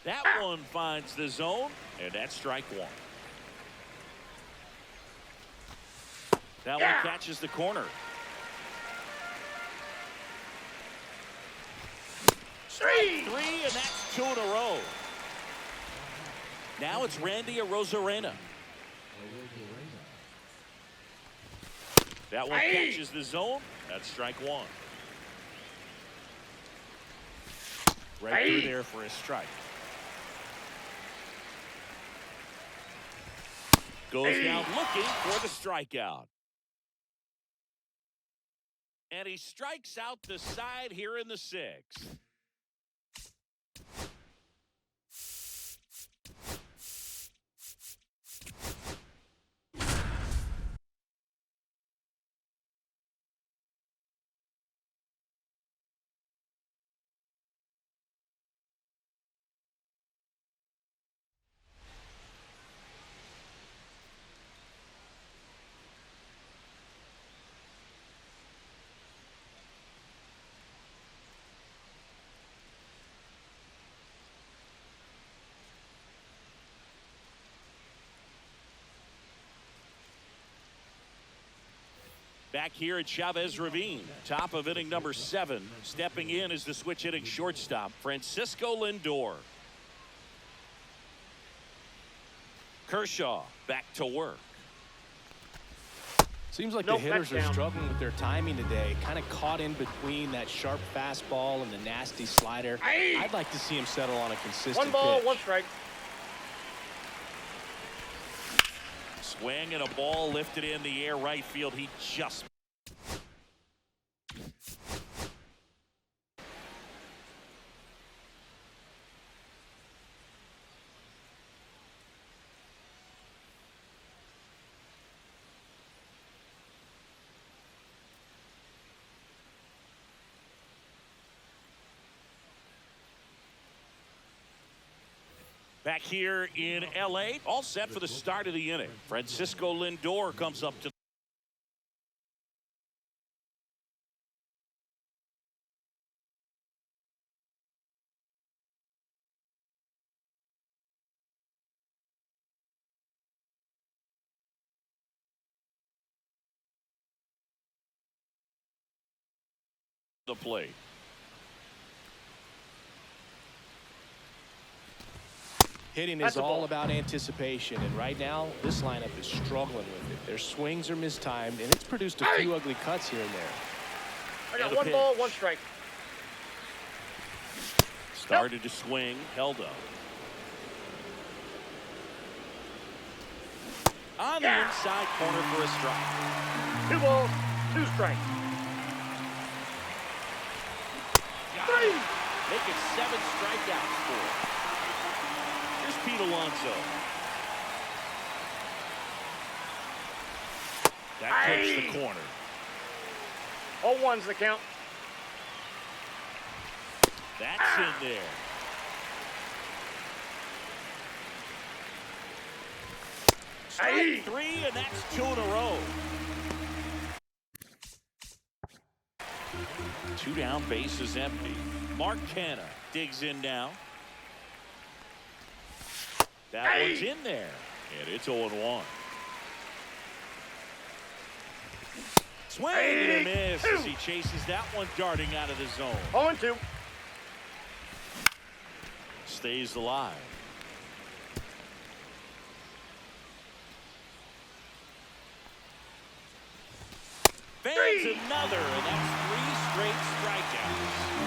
B: That one finds the zone, and that's strike 1. That one catches the corner. Strike 3, and that's 2 in a row. Now it's Randy Arozarena. That one catches the zone. That's strike 1. Right through there for a strike. Goes down looking for the strikeout. And he strikes out the side here in the 6th. Back here at Chavez Ravine, top of inning number 7. Stepping in is the switch hitting shortstop, Francisco Lindor. Kershaw back to work.
E: Seems like
C: Nope,
E: the hitters
C: that's
E: are
C: down.
E: struggling with their timing today. Kind of caught in between that sharp fastball and the nasty slider. I'd like to see him settle on a consistent
C: 1 ball,
E: pitch.
C: 1 strike.
B: Swing and a ball lifted in the air right field. He just back here in L.A. All set for the start of the inning. Francisco Lindor comes up to the plate.
E: Hitting
C: That's
E: is
C: a
E: all
C: ball.
E: about anticipation, and right now this lineup is struggling with it. Their swings are mistimed, and it's produced a few ugly cuts here and there.
C: I got
B: And a
C: 1
B: pitch.
C: ball, 1 strike.
B: Started to swing, held up. On the inside corner for a strike.
C: 2 balls, 2 strikes. 3.
B: Make it 7 strikeouts for him. Here's Pete Alonso. That clips the corner.
C: All 1's the count.
B: That's in there. Strike 3, and that's 2 in a row. 2 down, base is empty. Mark Canha digs in now. That one's in there, and it's 0-1. Swing and a miss as he chases that one darting out of the zone.
C: 0-2.
B: Stays alive. Fans another, and that's 3 straight strikeouts.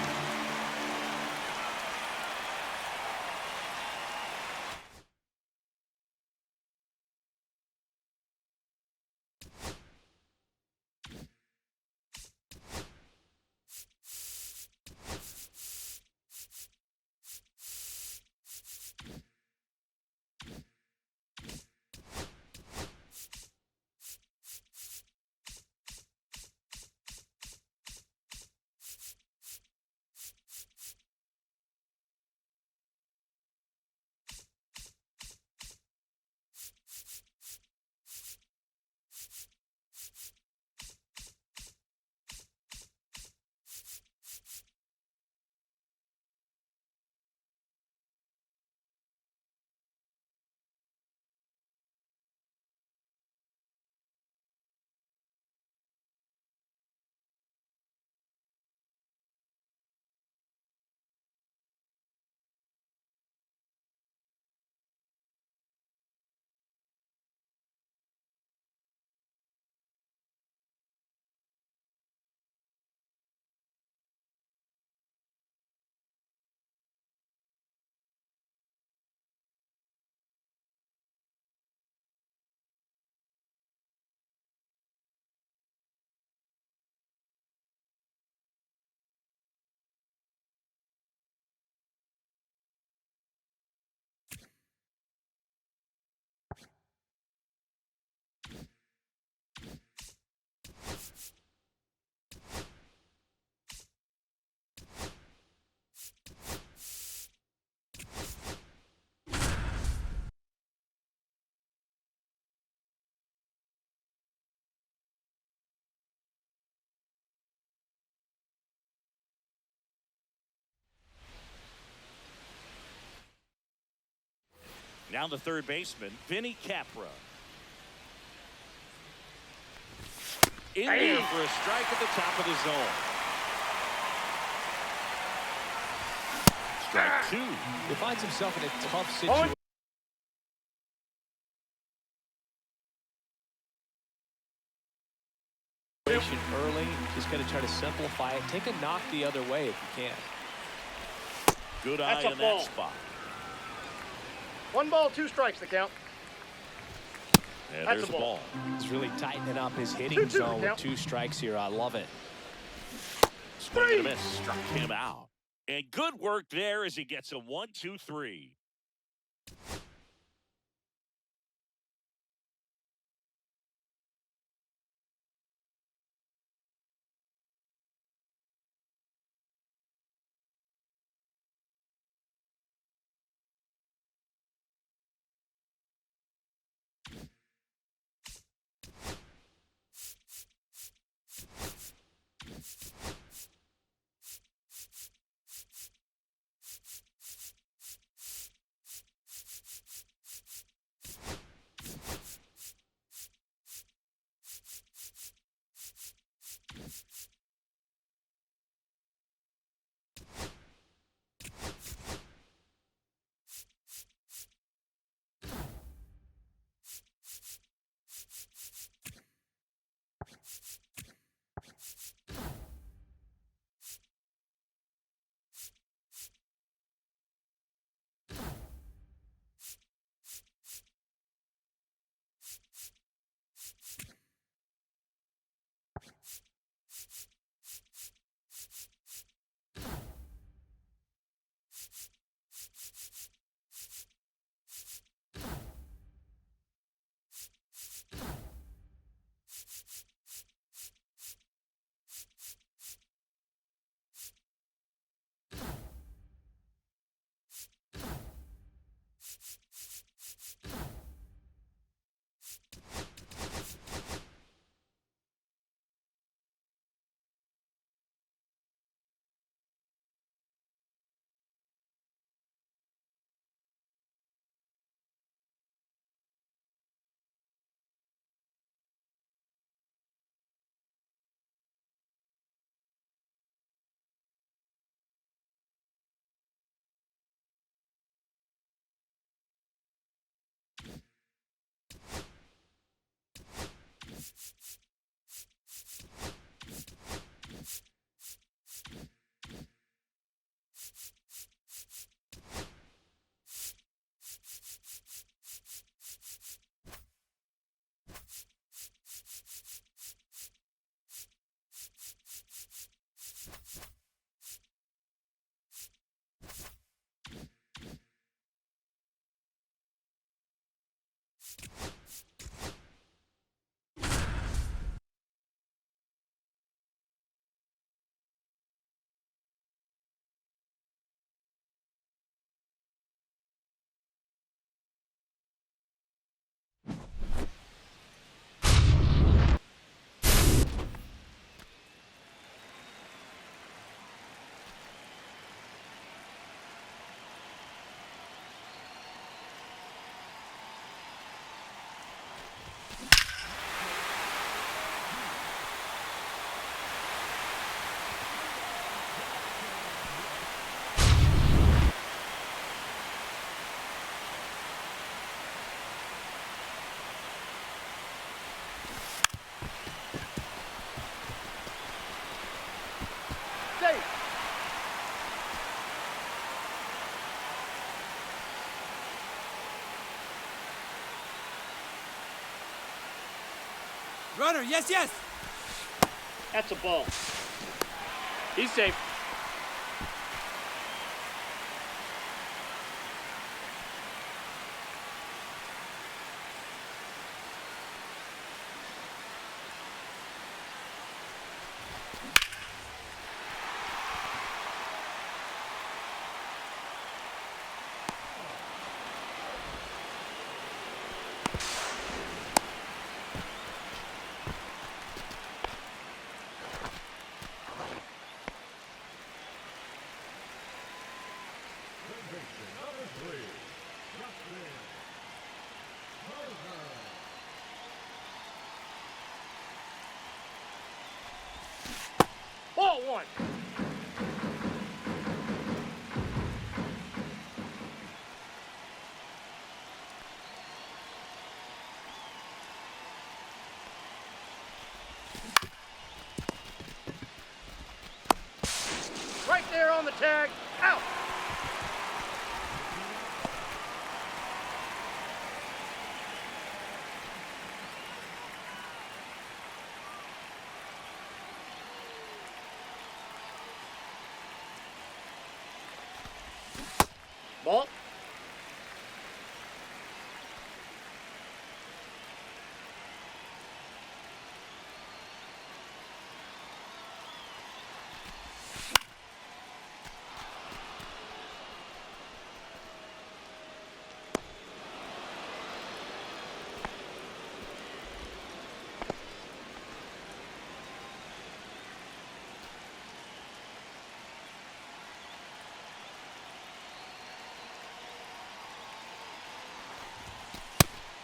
B: Now the third baseman, Vinny Capra. In there for a strike at the top of the zone. Strike two.
E: He finds himself in a tough situation. Early, just going to try to simplify it. Take a knock the other way if you can.
B: Good eye in that spot.
C: 1 ball, 2 strikes the count.
B: And
C: That's
B: there's
C: a
B: the
C: ball.
B: ball.
E: He's really tightening up his hitting
C: 2-2
E: zone with
C: count.
E: 2 strikes here. I love it.
B: Swing and a miss. Struck him out. And good work there as he gets a 1-2-3.
C: Safe.
F: Runner, yes, yes.
C: That's a ball. He's safe. Ball one. Right there on the tag. Out. Ball.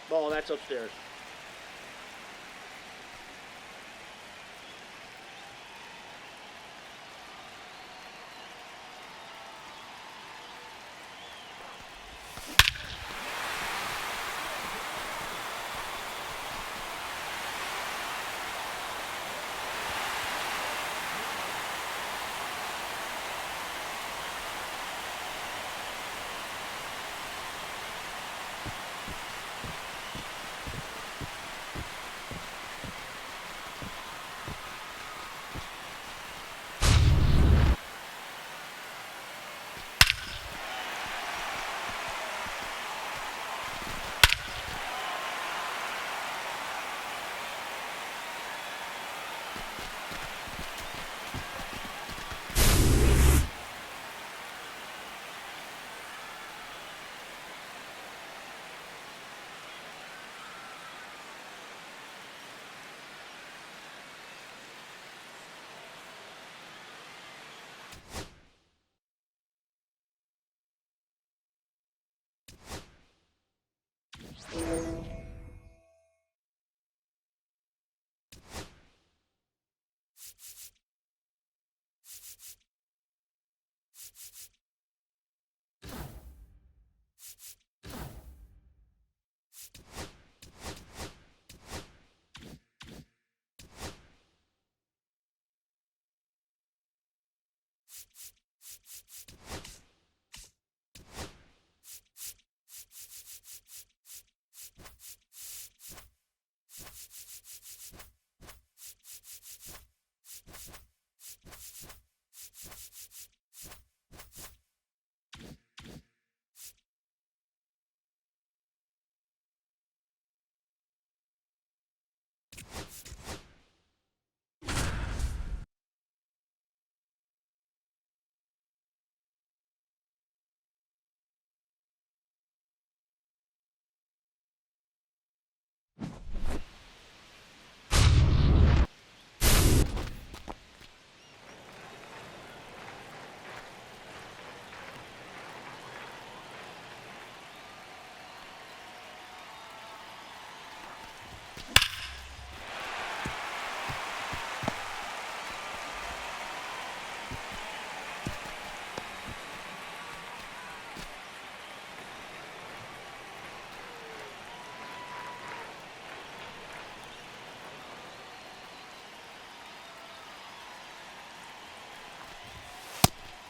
C: Ball, that's upstairs.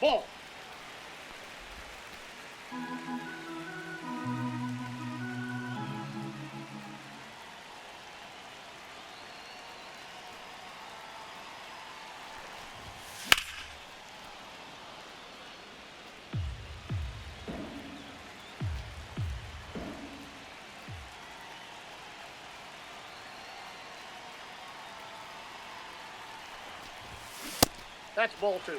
C: Ball. That's ball two.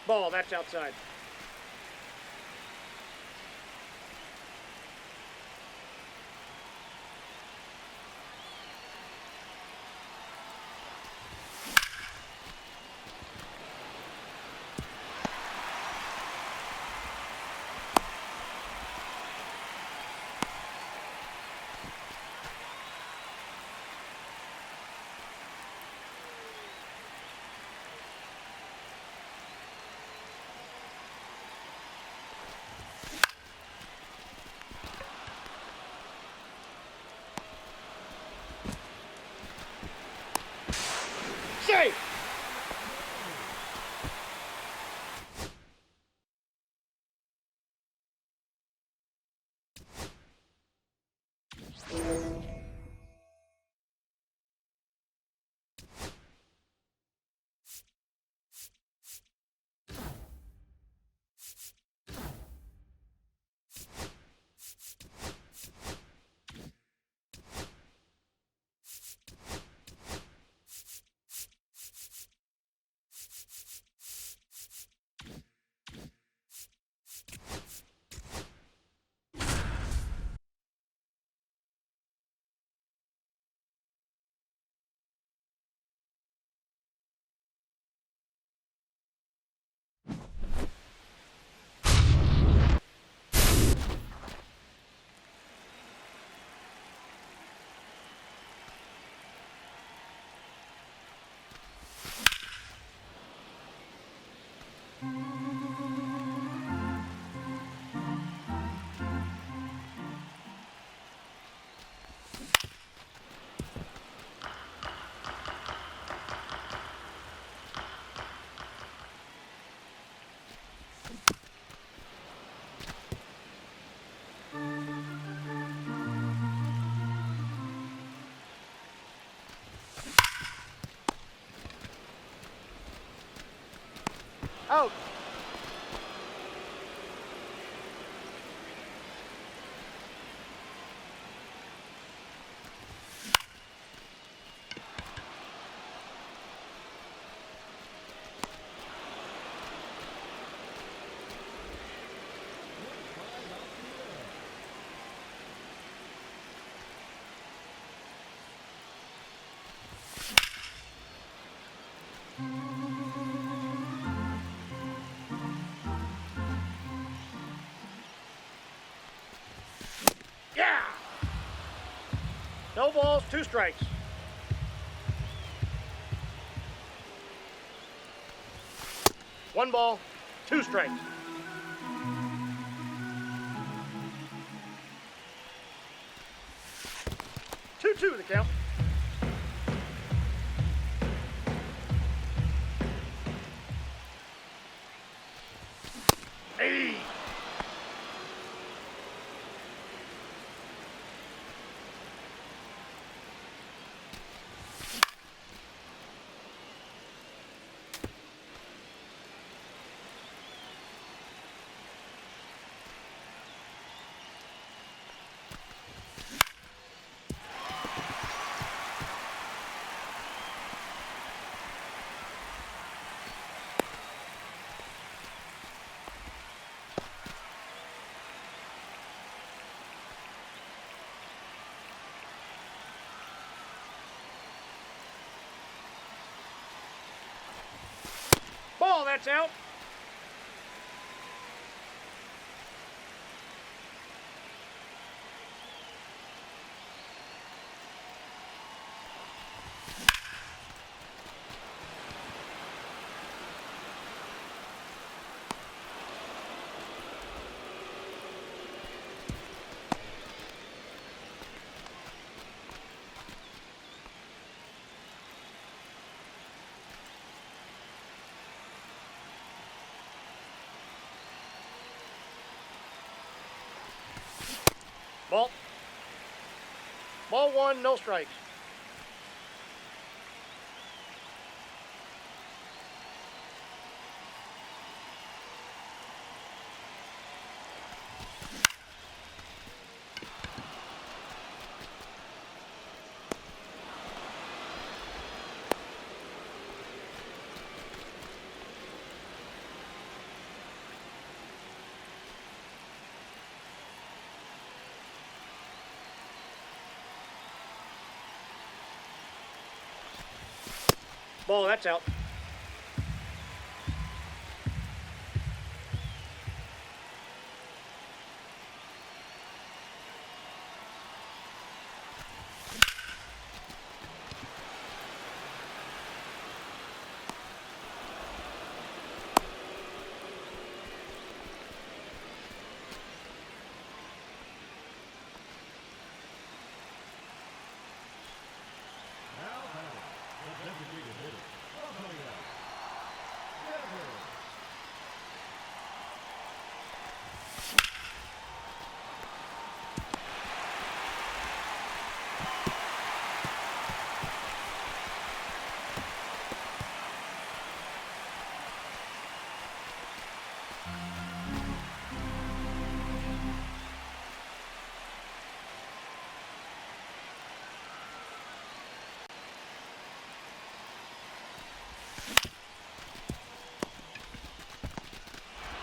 C: Ball, that's outside. Safe! Out! Yeah! No balls, 2 strikes. One ball, 2 strikes. 2-2 the count. Hey! Ball, that's out. Ball. Ball 1, no strikes. Ball, that's out.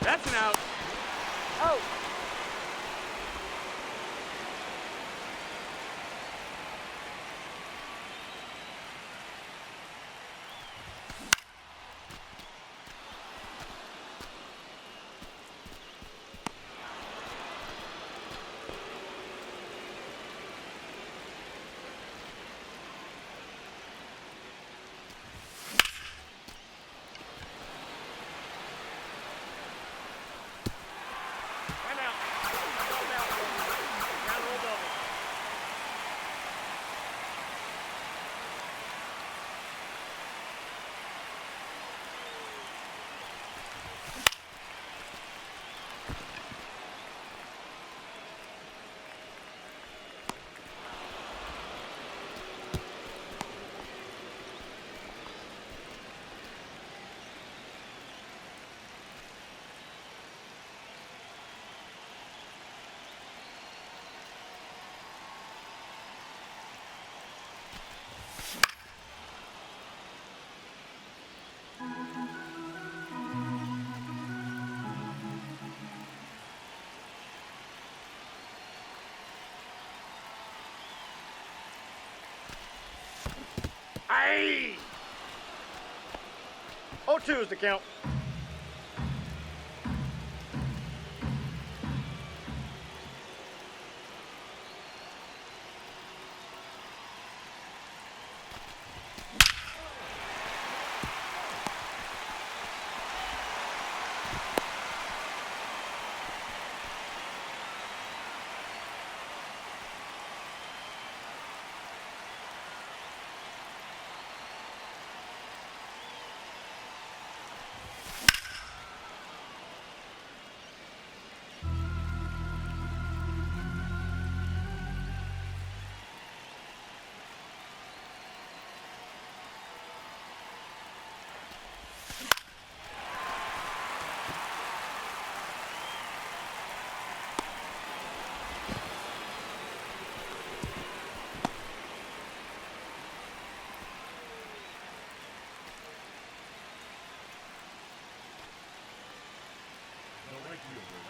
C: That's an out. Out. Aye! 0-2 is the count.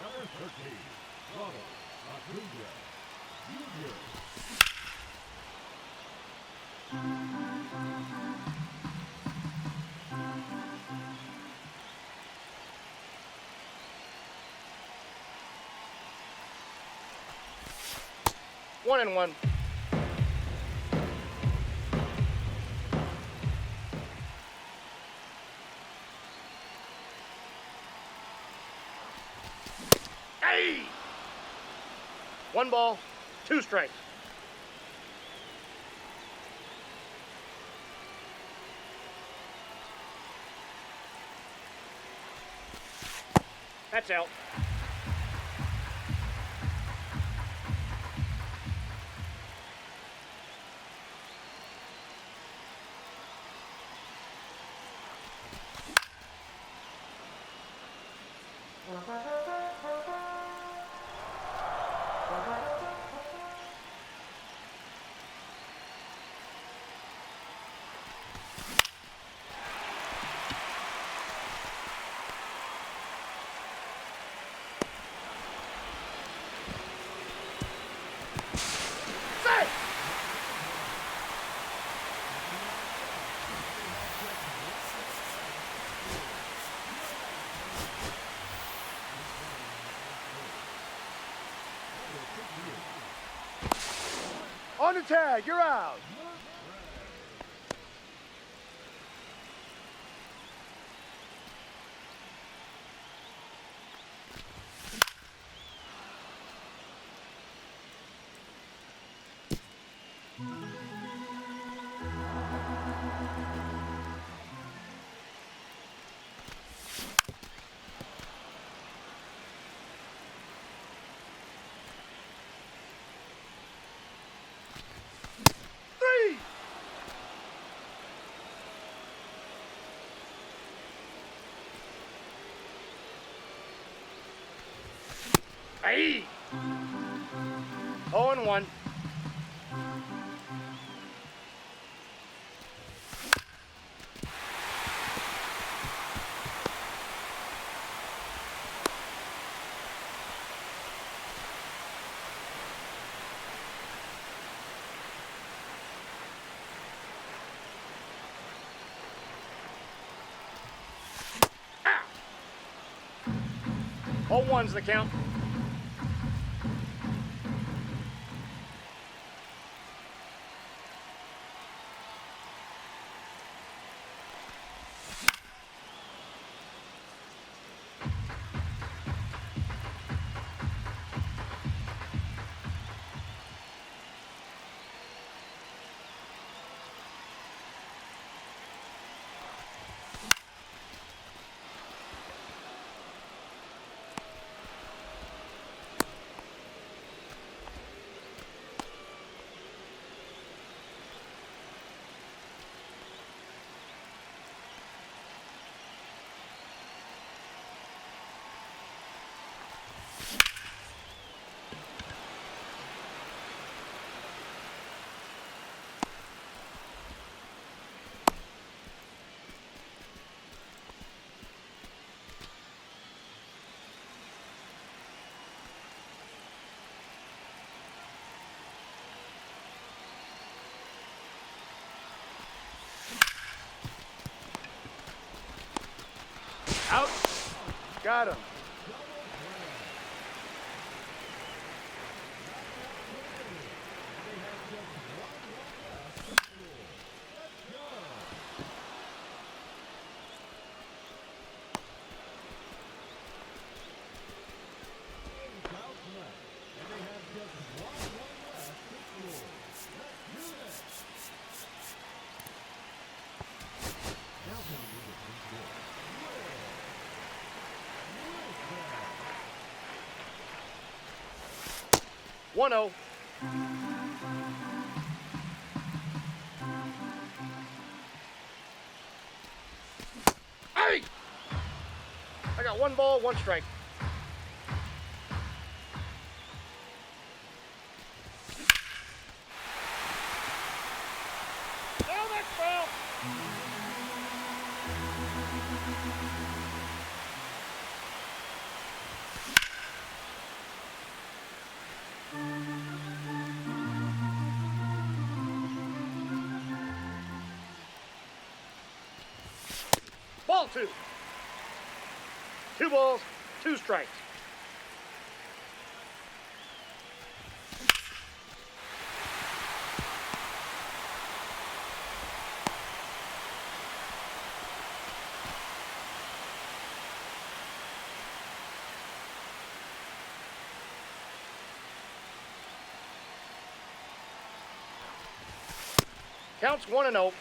F: Number 13, Ronald Acuna Jr.
C: One and one. Hey! One ball, two strikes. That's out. On the tag, you're out. Three. Hey. 0-1. Ow. 0-1's the count. Out. Got him. One 0. Hey! I got 1 ball, 1 strike. Now that's foul. Ball 2. 2 balls, 2 strikes. Counts 1-0.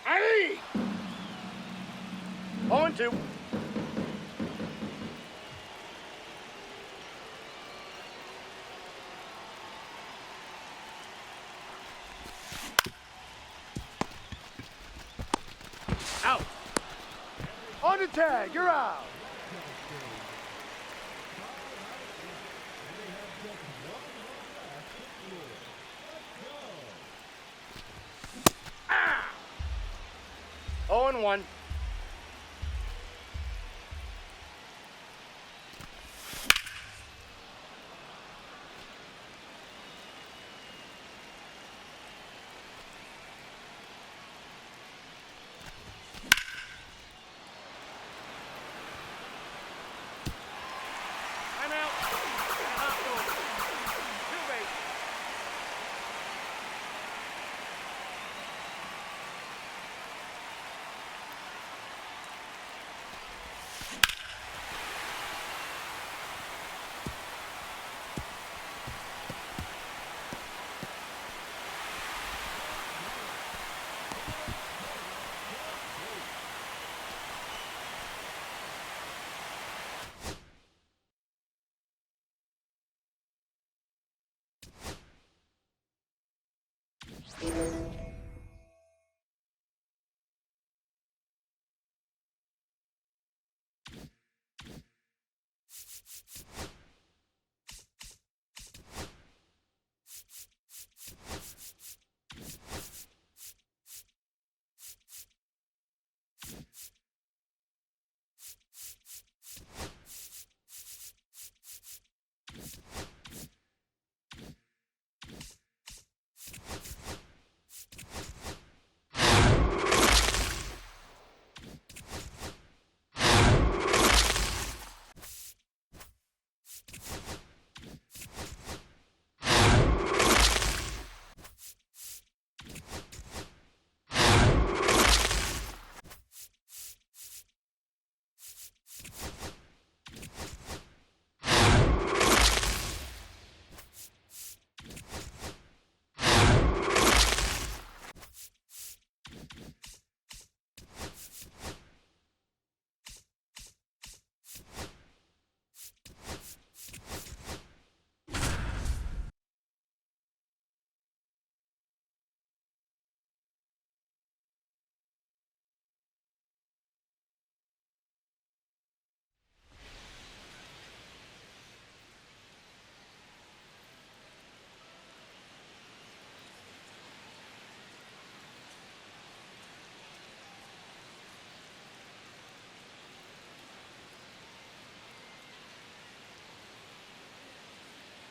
C: Hey! 0-2. to tag. You're out. Ah! 0-1.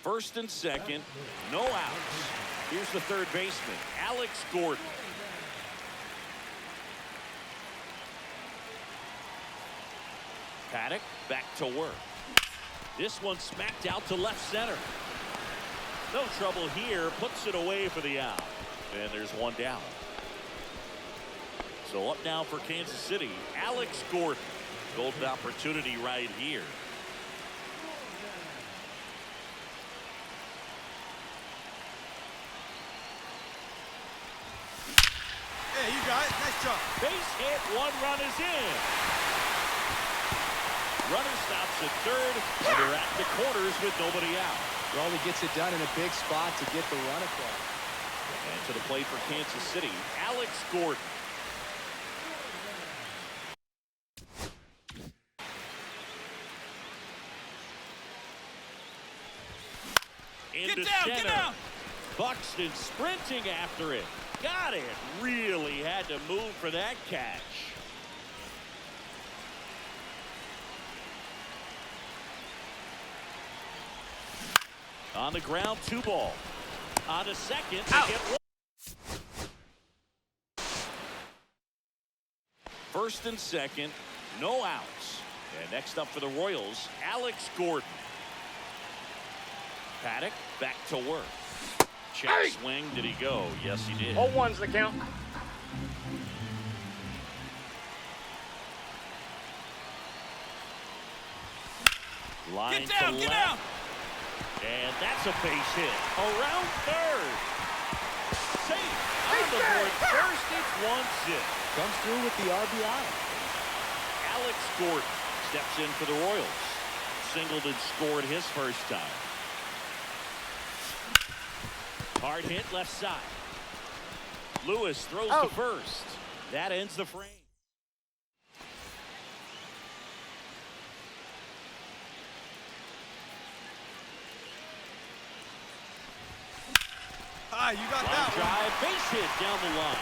B: First and second, no outs. Here's the third baseman, Alex Gordon. Paddock back to work. This one smacked out to left center. No trouble here, puts it away for the out. And there's one down. So up now for Kansas City, Alex Gordon. Golden opportunity right here.
D: Hey, you got it. Nice job.
B: Base hit, one run is in. Runner stops at third, and they're at the corners with nobody out.
E: Well, he gets it done in a big spot to get the run across.
B: And to the plate for Kansas City, Alex Gordon. Into center. Get down. Buxton sprinting after it. Got it. Really had to move for that catch. On the ground, 2 ball. On to second. Out. Get one. First and second, no outs. And next up for the Royals, Alex Gordon. Paddock back to work. Check swing. Did he go? Yes, he did.
C: 0-1's the count.
B: Line to left. Get down. And that's a base hit. Around third. Safe. On the board first. It's 1-0.
E: Comes through with the RBI.
B: Alex Gordon steps in for the Royals. Singleton scored his first time. Hard hit left side. Lewis throws to first. That ends the frame.
D: Yeah, you got
B: Line
D: that one.
B: drive, base hit down the line.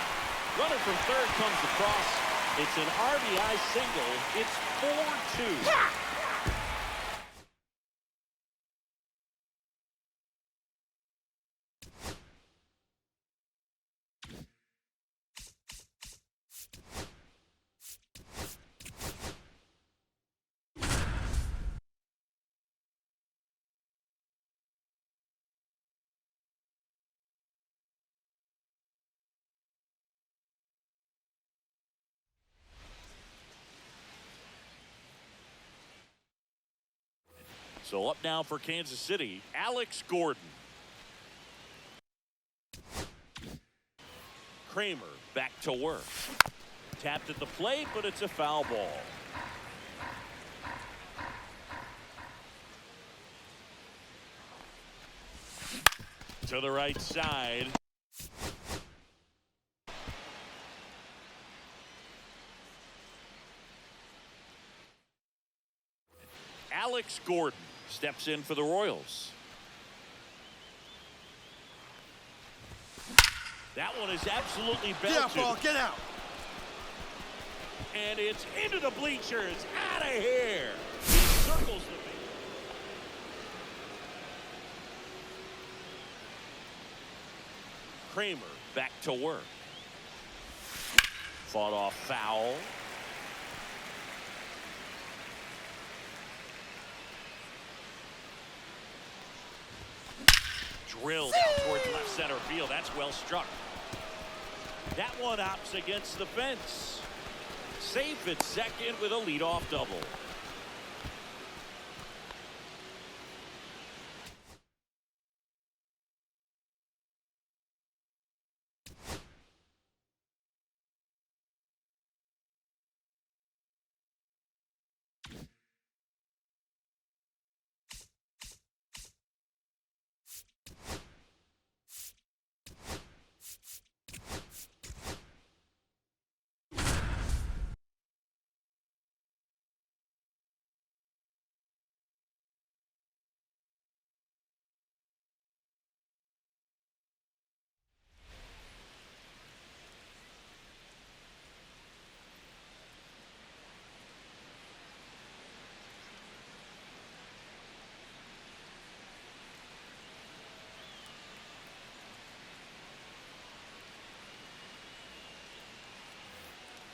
B: Runner from third comes across. It's an RBI single. It's 4-2. So up now for Kansas City, Alex Gordon. Kramer back to work. Tapped at the plate, but it's a foul ball. To the right side. Alex Gordon steps in for the Royals. That one is absolutely belted.
D: Yeah, ball, get out.
B: And it's into the bleachers. Out of here. He circles the base. Kramer back to work. Fought off foul. Drilled out towards left center field. That's well struck. That one opts against the fence. Safe at second with a leadoff double.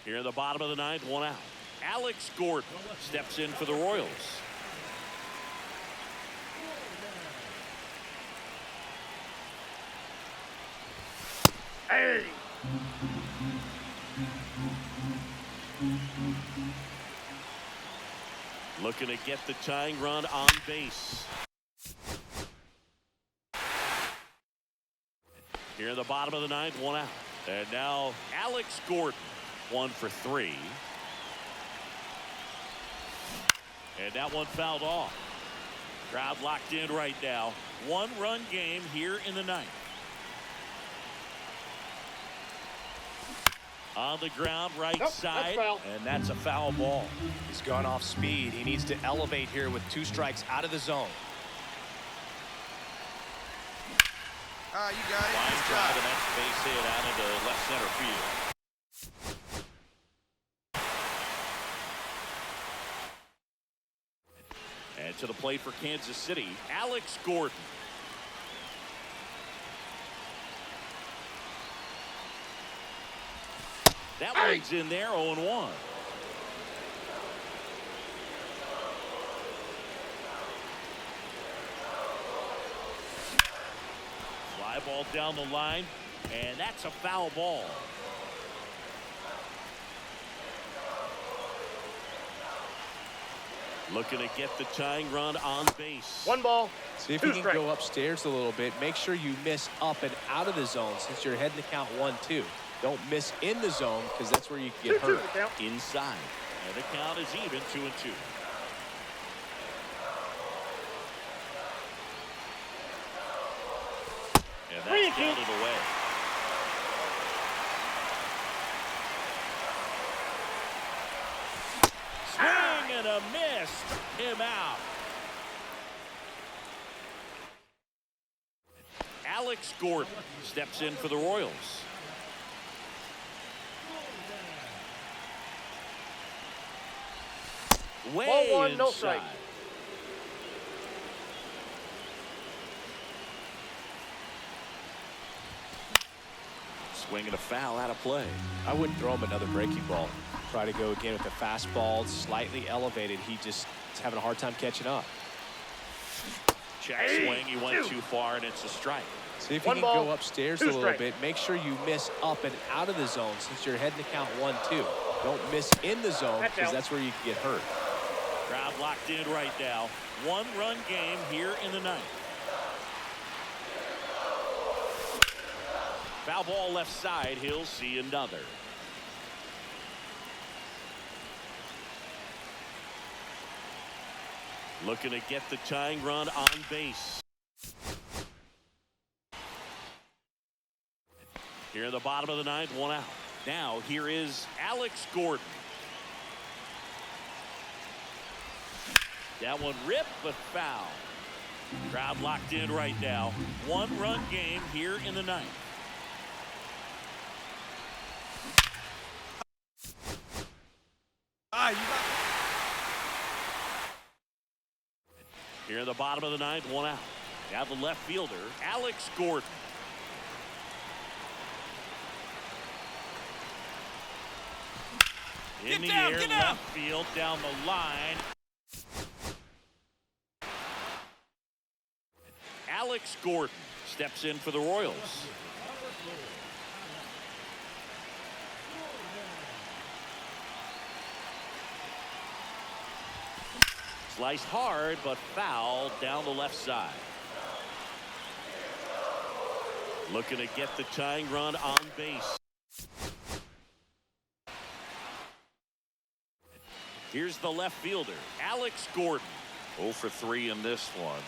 B: Here in the bottom of the ninth, one out. Alex Gordon steps in for the Royals.
C: Hey!
B: Looking to get the tying run on base. Here in the bottom of the ninth, one out. And now Alex Gordon, 1 for 3. And that one fouled off. Crowd locked in right now. 1-run game here in the ninth. On the ground, right
C: Nope,
B: side,
C: that's foul.
B: and that's a foul ball.
G: He's gone off speed. He needs to elevate here with 2 strikes out of the zone.
D: You got it.
B: Line
D: Nice
B: drive,
D: job.
B: and that's base hit out into left center field. And to the plate for Kansas City, Alex Gordon. That one's in there, 0-1. Fly ball down the line, and that's a foul ball. Looking to get the tying run on base.
C: 1 ball,
G: See if
C: 2
G: you can
C: strikes.
G: go upstairs a little bit. Make sure you miss up and out of the zone since you're heading to count 1-2. Don't miss in the zone because that's where you can get
C: 2-2
G: hurt.
C: the count.
B: Inside, and the count is even, 2-2. And that's counted away. Swing and a miss. Him out. Alex Alex Gordon steps in for the Royals. Way
C: Ball one, no
B: inside.
C: strike.
B: Swinging a foul out of play.
G: I wouldn't throw him another breaking ball. Try to go again with the fastball, slightly elevated. He just is having a hard time catching up.
B: Check swing. He went too far, and it's a strike.
G: See if you
C: One
G: can
C: ball,
G: go upstairs a
C: two
G: little
C: strikes.
G: bit. Make sure you miss up and out of the zone since you're heading to count 1-2. Don't miss in the zone
C: That's
G: because
C: out.
G: that's where you can get hurt.
B: Crowd locked in right now. One-run game here in the ninth. Foul ball left side. He'll see another. Looking to get the tying run on base. Here in the bottom of the ninth, one out. Now here is Alex Gordon. That one ripped but foul. Crowd locked in right now. One-run game here in the ninth.
D: Ah, you got.
B: Here in the bottom of the ninth, one out. Now the left fielder, Alex Gordon. In the air, left field, down the line. Alex Gordon steps in for the Royals. Sliced hard, but foul down the left side. Looking to get the tying run on base. Here's the left fielder, Alex Gordon. 0 for 3 in this one.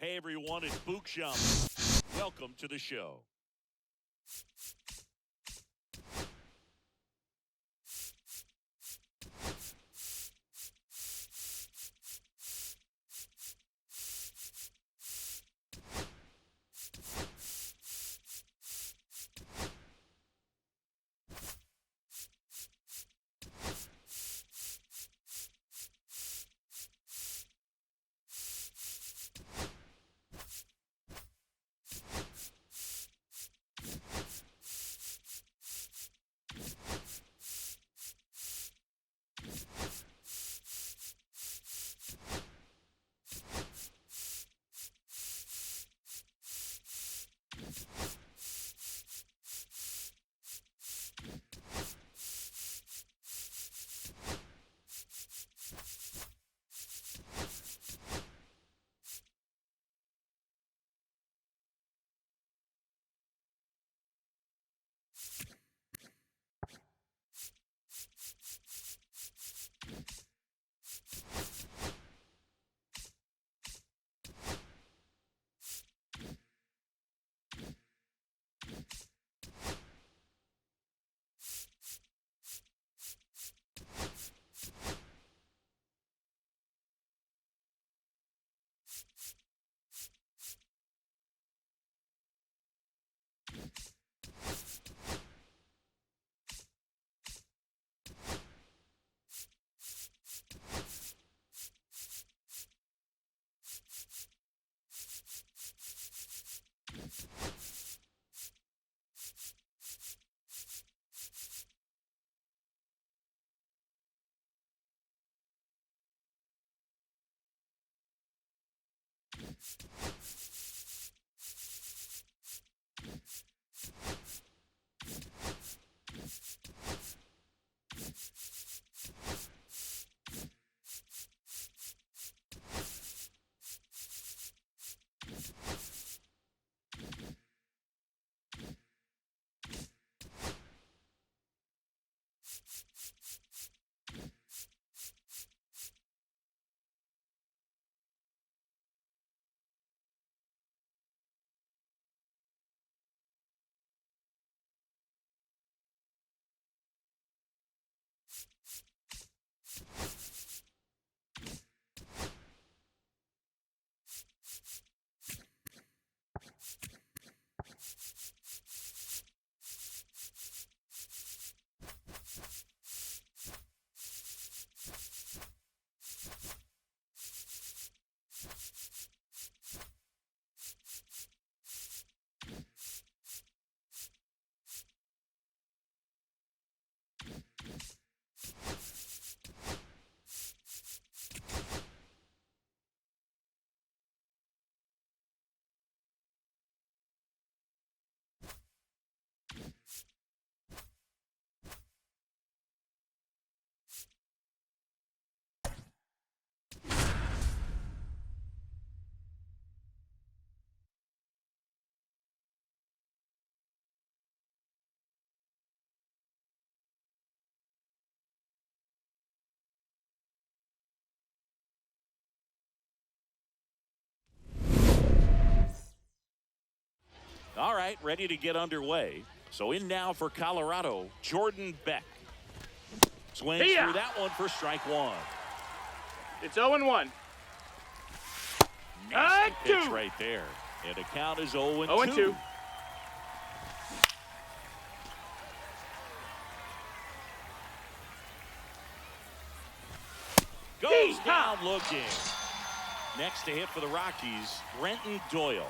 B: Hey everyone, it's Book Shop. Welcome to the show. All right, ready to get underway. So in now for Colorado, Jordan Beck. Swings through that one for strike one.
C: It's 0-1.
B: Nasty pitch right there. And the count is 0-2.
C: 0-2.
B: Goes down looking. Next to hit for the Rockies, Brenton Doyle.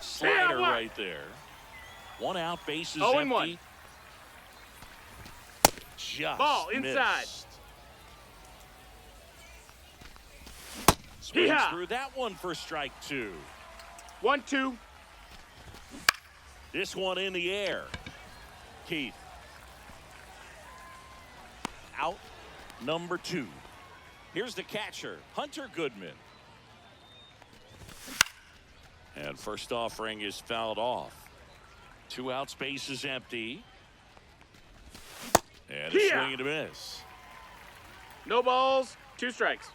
B: Slider right there. One out, bases empty. Just
C: ball inside.
B: Missed. Swings through that one for strike two.
C: 1-2.
B: This one in the air. Keith. Out number 2. Here's the catcher, Hunter Goodman. And first offering is fouled off. 2 outs, base is empty. And a swing and a miss.
C: No balls, 2 strikes.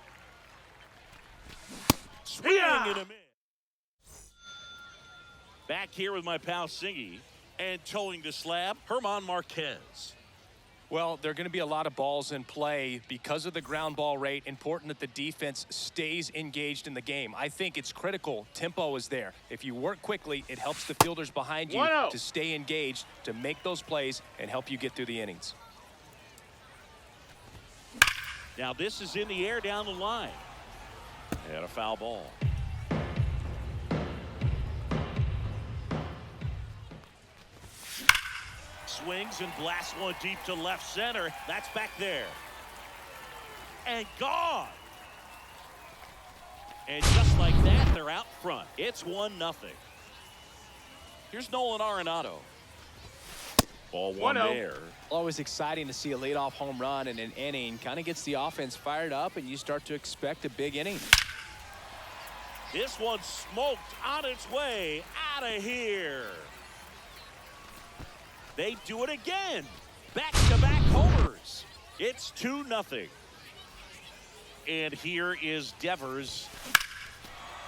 B: Swing and a miss. Back here with my pal Singy, and towing the slab, Herman Marquez.
G: Well, there are going to be a lot of balls in play because of the ground ball rate. Important that the defense stays engaged in the game. I think it's critical. Tempo is there. If you work quickly, it helps the fielders behind you
C: 1-0.
G: to stay engaged, to make those plays, and help you get through the innings.
B: Now this is in the air down the line. And a foul ball. Swings and blasts one deep to left center. That's back there. And gone. And just like that, they're out front. It's 1-0. Here's Nolan Arenado. Ball one
C: 1-0.
B: there.
G: Always exciting to see a leadoff home run in an inning. Kind of gets the offense fired up, and you start to expect a big inning.
B: This one smoked on its way out of here. They do it again. Back-to-back homers. It's 2-0. And here is Devers.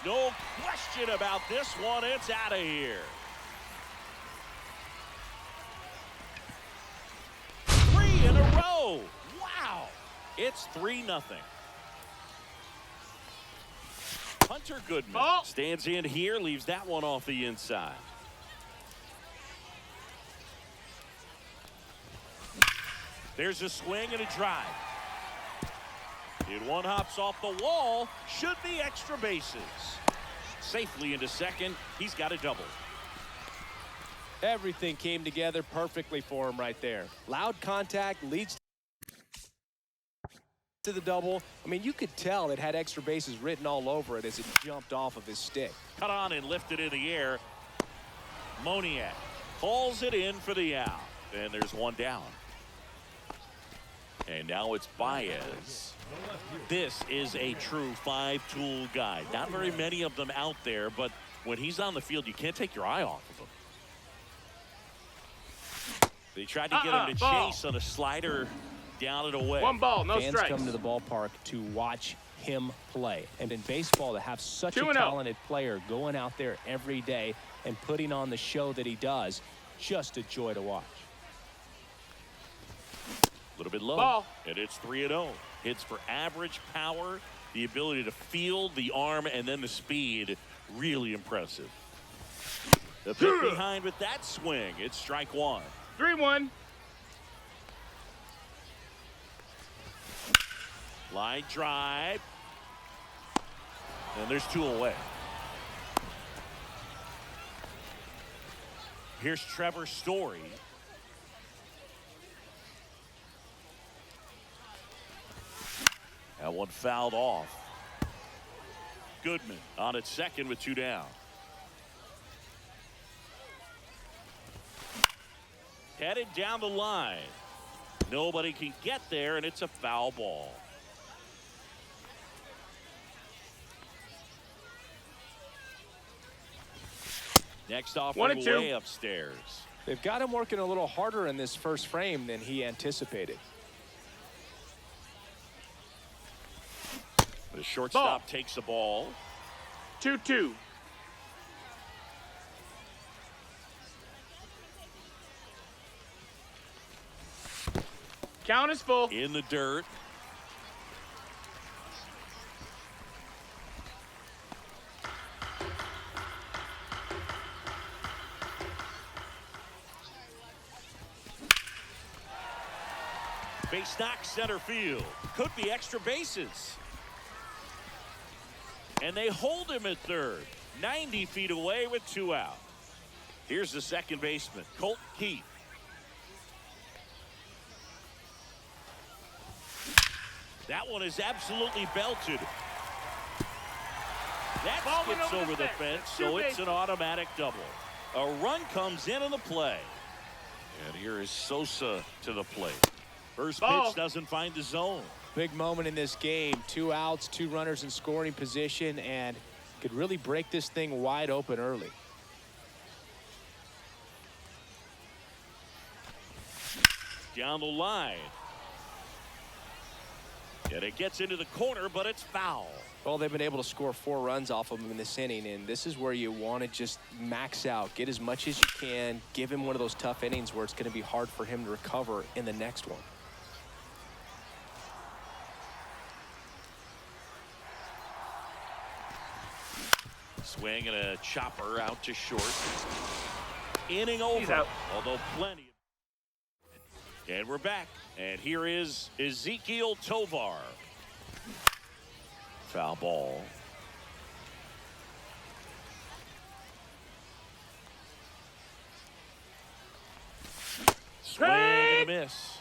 B: No question about this one. It's out of here. 3 in a row. Wow. It's 3-0. Hunter Goodman stands in here, leaves that one off the inside. There's a swing and a drive. And one hops off the wall. Should be extra bases. Safely into second. He's got a double.
G: Everything came together perfectly for him right there. Loud contact leads to the double. I mean, you could tell it had extra bases written all over it as it jumped off of his stick.
B: Cut on and lifted in the air. Moniak hauls it in for the out. And there's one down. And now it's Baez. This is a true five-tool guy. Not very many of them out there, but when he's on the field, you can't take your eye off of him. They tried to get him to chase on a slider down and away.
C: 1 ball, no
G: Fans
C: strikes.
G: come to the ballpark to watch him play. And in baseball, to have such a
C: 2-0.
G: talented player going out there every day and putting on the show that he does, just a joy to watch.
B: A little bit low.
C: Ball.
B: And it's 3-0. Hits for average power, the ability to field, the arm, and then the speed. Really impressive. The pick behind with that swing. It's strike one.
C: 3-1.
B: Line drive. And there's 2 away. Here's Trevor Story. That one fouled off. Goodman on at second with 2 down. Headed down the line. Nobody can get there, and it's a foul ball. Next offering
C: 1 and 2.
B: way upstairs.
G: They've got him working a little harder in this first frame than he anticipated.
B: The shortstop takes the ball.
C: 2-2. Count is full.
B: In the dirt. Base knock center field. Could be extra bases. And they hold him at third. 90 feet away with 2 out. Here's the second baseman, Colt Keith. That one is absolutely belted. That
C: Ball went
B: skips
C: over
B: over
C: the
B: the
C: fence.
B: fence, so it's an automatic double. A run comes in on the play. And here is Sosa to the plate. First
C: Ball.
B: pitch doesn't find the zone.
G: Big moment in this game. 2 outs, 2 runners in scoring position, and could really break this thing wide open early.
B: Down the line. And it gets into the corner, but it's foul.
E: Well, they've been able to score 4 runs off of him in this inning, and this is where you want to just max out, get as much as you can, give him one of those tough innings where it's going to be hard for him to recover in the next one.
B: Swing and a chopper out to short. Inning over.
C: He's out.
B: Although plenty. And we're back. And here is Ezequiel Tovar. Foul ball. Swing and a miss.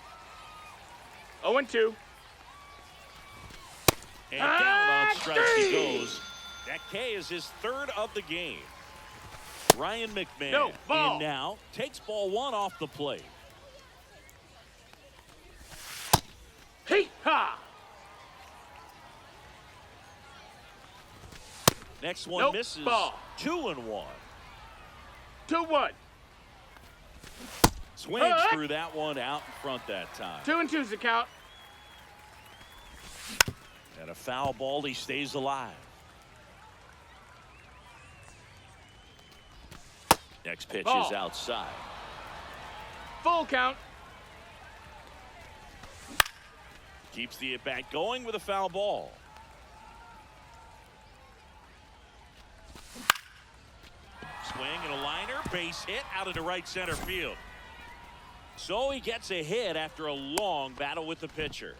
C: 0-2.
B: And down on strikes he goes. That K is his 3rd of the game. Ryan McMahon
C: No, ball.
B: in now. Takes ball 1 off the plate.
C: Hey, ha!
B: Next one
C: Nope,
B: misses.
C: ball.
B: 2-1.
C: 2-1.
B: Swings through that one out in front that time.
C: 2-2's the count.
B: And a foul ball, he stays alive. Next pitch
C: Ball.
B: is outside.
C: Full count.
B: Keeps the at-bat going with a foul ball. Swing and a liner, base hit out into right center field. So he gets a hit after a long battle with the pitcher.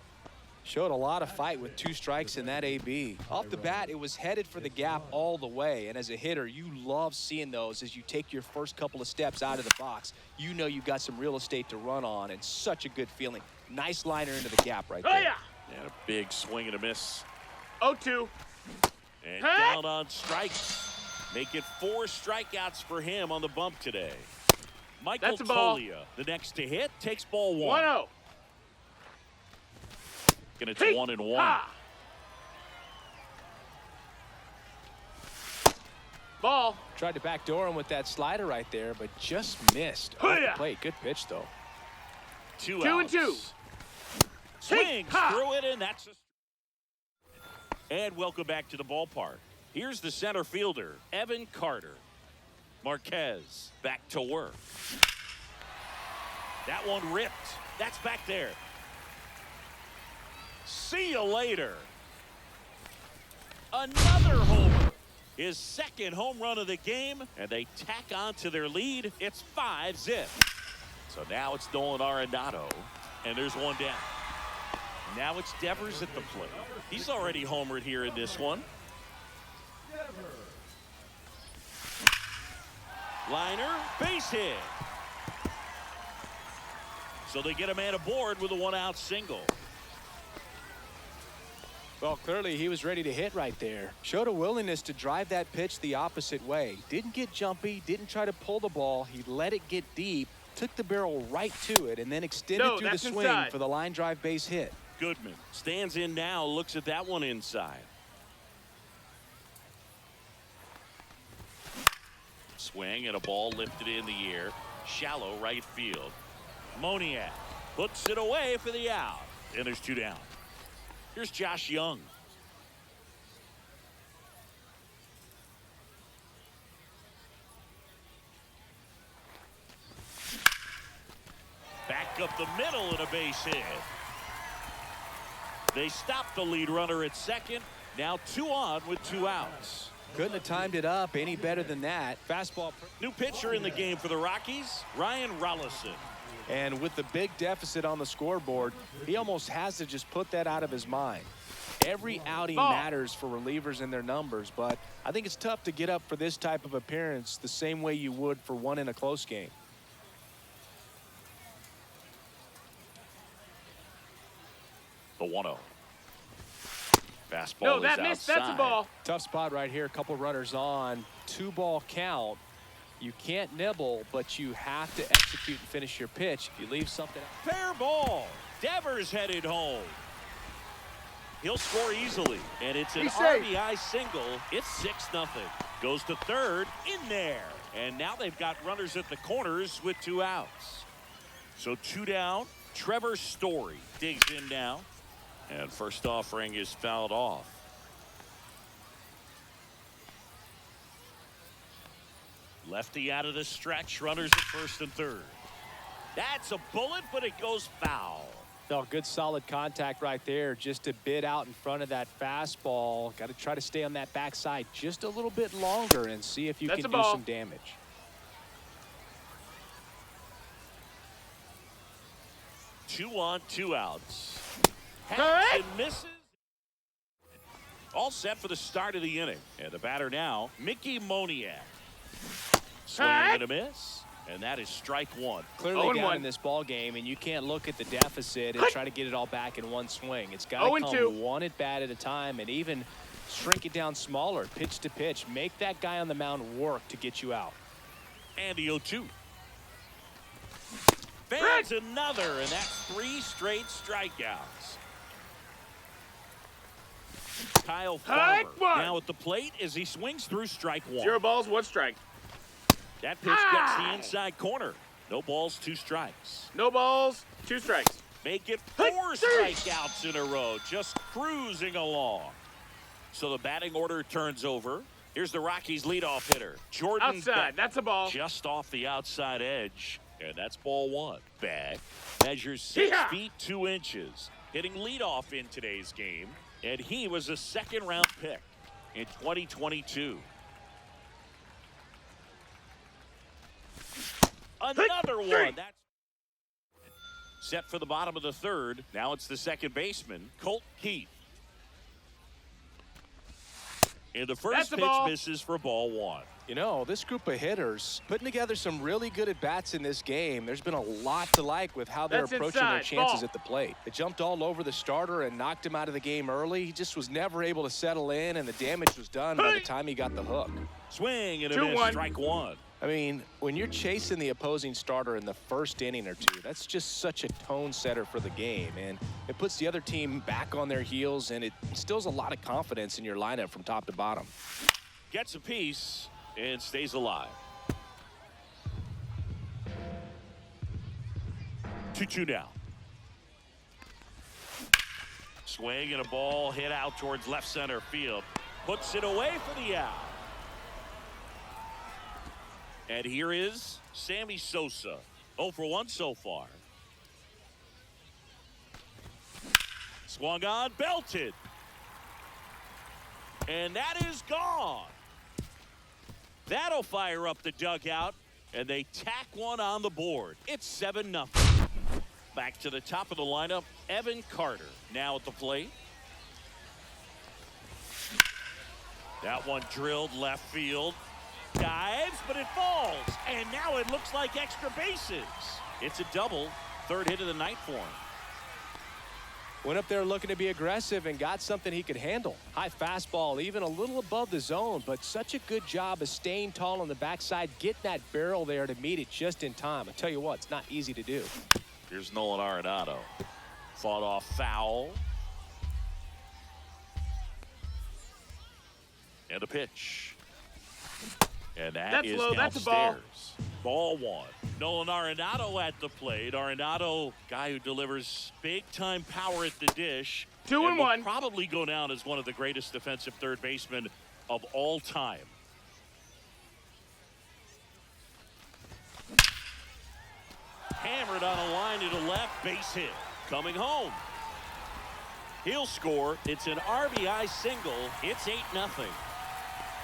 E: Showed a lot of fight with 2 strikes in that AB. Off the bat, it was headed for the gap all the way. And as a hitter, you love seeing those as you take your first couple of steps out of the box. You know you've got some real estate to run on, and such a good feeling. Nice liner into the gap right there.
C: Oh, yeah.
B: And a big swing and a miss.
C: 0-2.
B: And
C: Huh?
B: down on strikes. Make it 4 strikeouts for him on the bump today. Michael
C: That's a ball.
B: Tolia, the next to hit, takes ball 1.
C: 1-0.
B: And it's
C: Hey,
B: 1-1.
C: ha! Ball.
E: Tried to backdoor him with that slider right there, but just missed off the
C: Hi-ya.
E: plate. Good pitch, though.
B: 2
C: 2-2.
B: outs. Swings
C: ha!
B: through it, and that's a... And welcome back to the ballpark. Here's the center fielder, Evan Carter. Marquez back to work. That one ripped. That's back there. See you later. Another homer. His 2nd home run of the game, and they tack on to their lead. It's 5-zip. So now it's Nolan Arenado, and there's one down. Now it's Devers at the plate. He's already homered here in this one. Liner, base hit. So they get a man aboard with a 1-out single.
E: Well, clearly he was ready to hit right there. Showed a willingness to drive that pitch the opposite way. Didn't get jumpy, didn't try to pull the ball. He let it get deep, took the barrel right to it, and then extended through the
C: that's
E: swing
C: inside.
E: for the line drive base hit.
B: Goodman stands in now, looks at that one inside. Swing and a ball lifted in the air. Shallow right field. Moniak puts it away for the out. And there's 2 down. Here's Josh Young. Back up the middle and a base hit. They stopped the lead runner at second. Now 2 on with 2 outs.
E: Couldn't have timed it up any better than that. Fastball.
B: New pitcher in the game for the Rockies, Ryan Rollison.
E: And with the big deficit on the scoreboard, he almost has to just put that out of his mind. Every outing matters for relievers and their numbers, but I think it's tough to get up for this type of appearance the same way you would for one in a close game.
B: The 1-0. Fastball
C: No,
B: is
C: that
B: outside.
C: missed. That's a ball.
E: Tough spot right here. A couple runners on. 2-ball count. You can't nibble, but you have to execute and finish your pitch. If you leave something out.
B: Fair ball. Devers headed home. He'll score easily, and it's an
C: He's safe.
B: RBI single. It's 6-0. Goes to third, in there. And now they've got runners at the corners with 2 outs. So 2 down. Trevor Story digs in now. And first offering is fouled off. Lefty out of the stretch. Runners at first and third. That's a bullet, but it goes foul.
E: No, good solid contact right there, just a bit out in front of that fastball. Got to try to stay on that backside just a little bit longer and see if you can do some damage.
B: Two on, 2 outs. Hangs and misses. All set for the start of the inning. And the batter now, Mickey Moniak. Swing and a miss. And that is strike one.
E: Clearly down in this ball game, and you can't look at the deficit and try to get it all back in one swing. It's got to come one at bat at a time, and even shrink it down smaller, pitch to pitch. Make that guy on the mound work to get you out.
B: And the 0-2. Fans another, and that's 3 straight strikeouts. Kyle Farmer now at the plate as he swings through strike 1.
C: 0 balls, 1 strike.
B: That pitch gets the inside corner. No balls, 2 strikes.
C: No balls, 2 strikes.
B: Make it 4 strikeouts in a row, just cruising along. So the batting order turns over. Here's the Rockies' leadoff hitter, Jordan
C: Outside,
B: Beck,
C: that's a ball.
B: just off the outside edge, and that's ball 1. Beck measures 6 feet 2 inches, hitting leadoff in today's game, and he was a second-round pick in 2022. Another one. That's set for the bottom of the third. Now it's the second baseman, Colt Keith. And the first pitch misses for ball 1.
E: You know, this group of hitters putting together some really good at-bats in this game. There's been a lot to like with how they're approaching their chances at the plate. They jumped all over the starter and knocked him out of the game early. He just was never able to settle in, and the damage was done by the time he got the hook.
B: Swing and a miss, strike 1.
E: I mean, when you're chasing the opposing starter in the first inning or two, that's just such a tone setter for the game, and it puts the other team back on their heels, and it instills a lot of confidence in your lineup from top to bottom.
B: Gets a piece and stays alive. 2-2 now. Swing and a ball hit out towards left center field. Puts it away for the out. And here is Sammy Sosa. 0 for 1 so far. Swung on, belted. And that is gone. That'll fire up the dugout, and they tack one on the board. It's 7-0. Back to the top of the lineup, Evan Carter now at the plate. That one drilled left field. Dives, but it falls. And now it looks like extra bases. It's a double. 3rd hit of the night for him.
E: Went up there looking to be aggressive and got something he could handle. High fastball, even a little above the zone, but such a good job of staying tall on the backside, getting that barrel there to meet it just in time. I tell you what, it's not easy to do.
B: Here's Nolan Arenado. Fought off foul. And a pitch. And that is downstairs.
C: That's a ball.
B: Ball 1. Nolan Arenado at the plate. Arenado, guy who delivers big-time power at the dish.
C: 2-1.
B: Will probably go down as one of the greatest defensive third basemen of all time. Hammered on a line to the left, base hit. Coming home. He'll score. It's an RBI single. It's 8-0.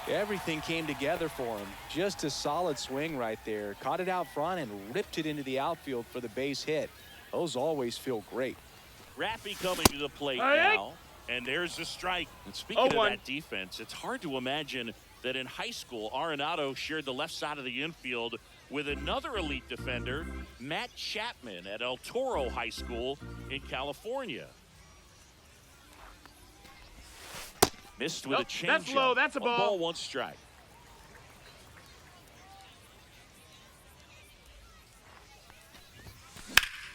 E: Everything came together for him. Just a solid swing right there. Caught it out front and ripped it into the outfield for the base hit. Those always feel great.
B: Raffy coming to the plate now. And there's the strike. And speaking of that defense, it's hard to imagine that in high school, Arenado shared the left side of the infield with another elite defender, Matt Chapman at El Toro High School in California. Missed with a changeup.
C: That's low. That's a ball.
B: 1 strike.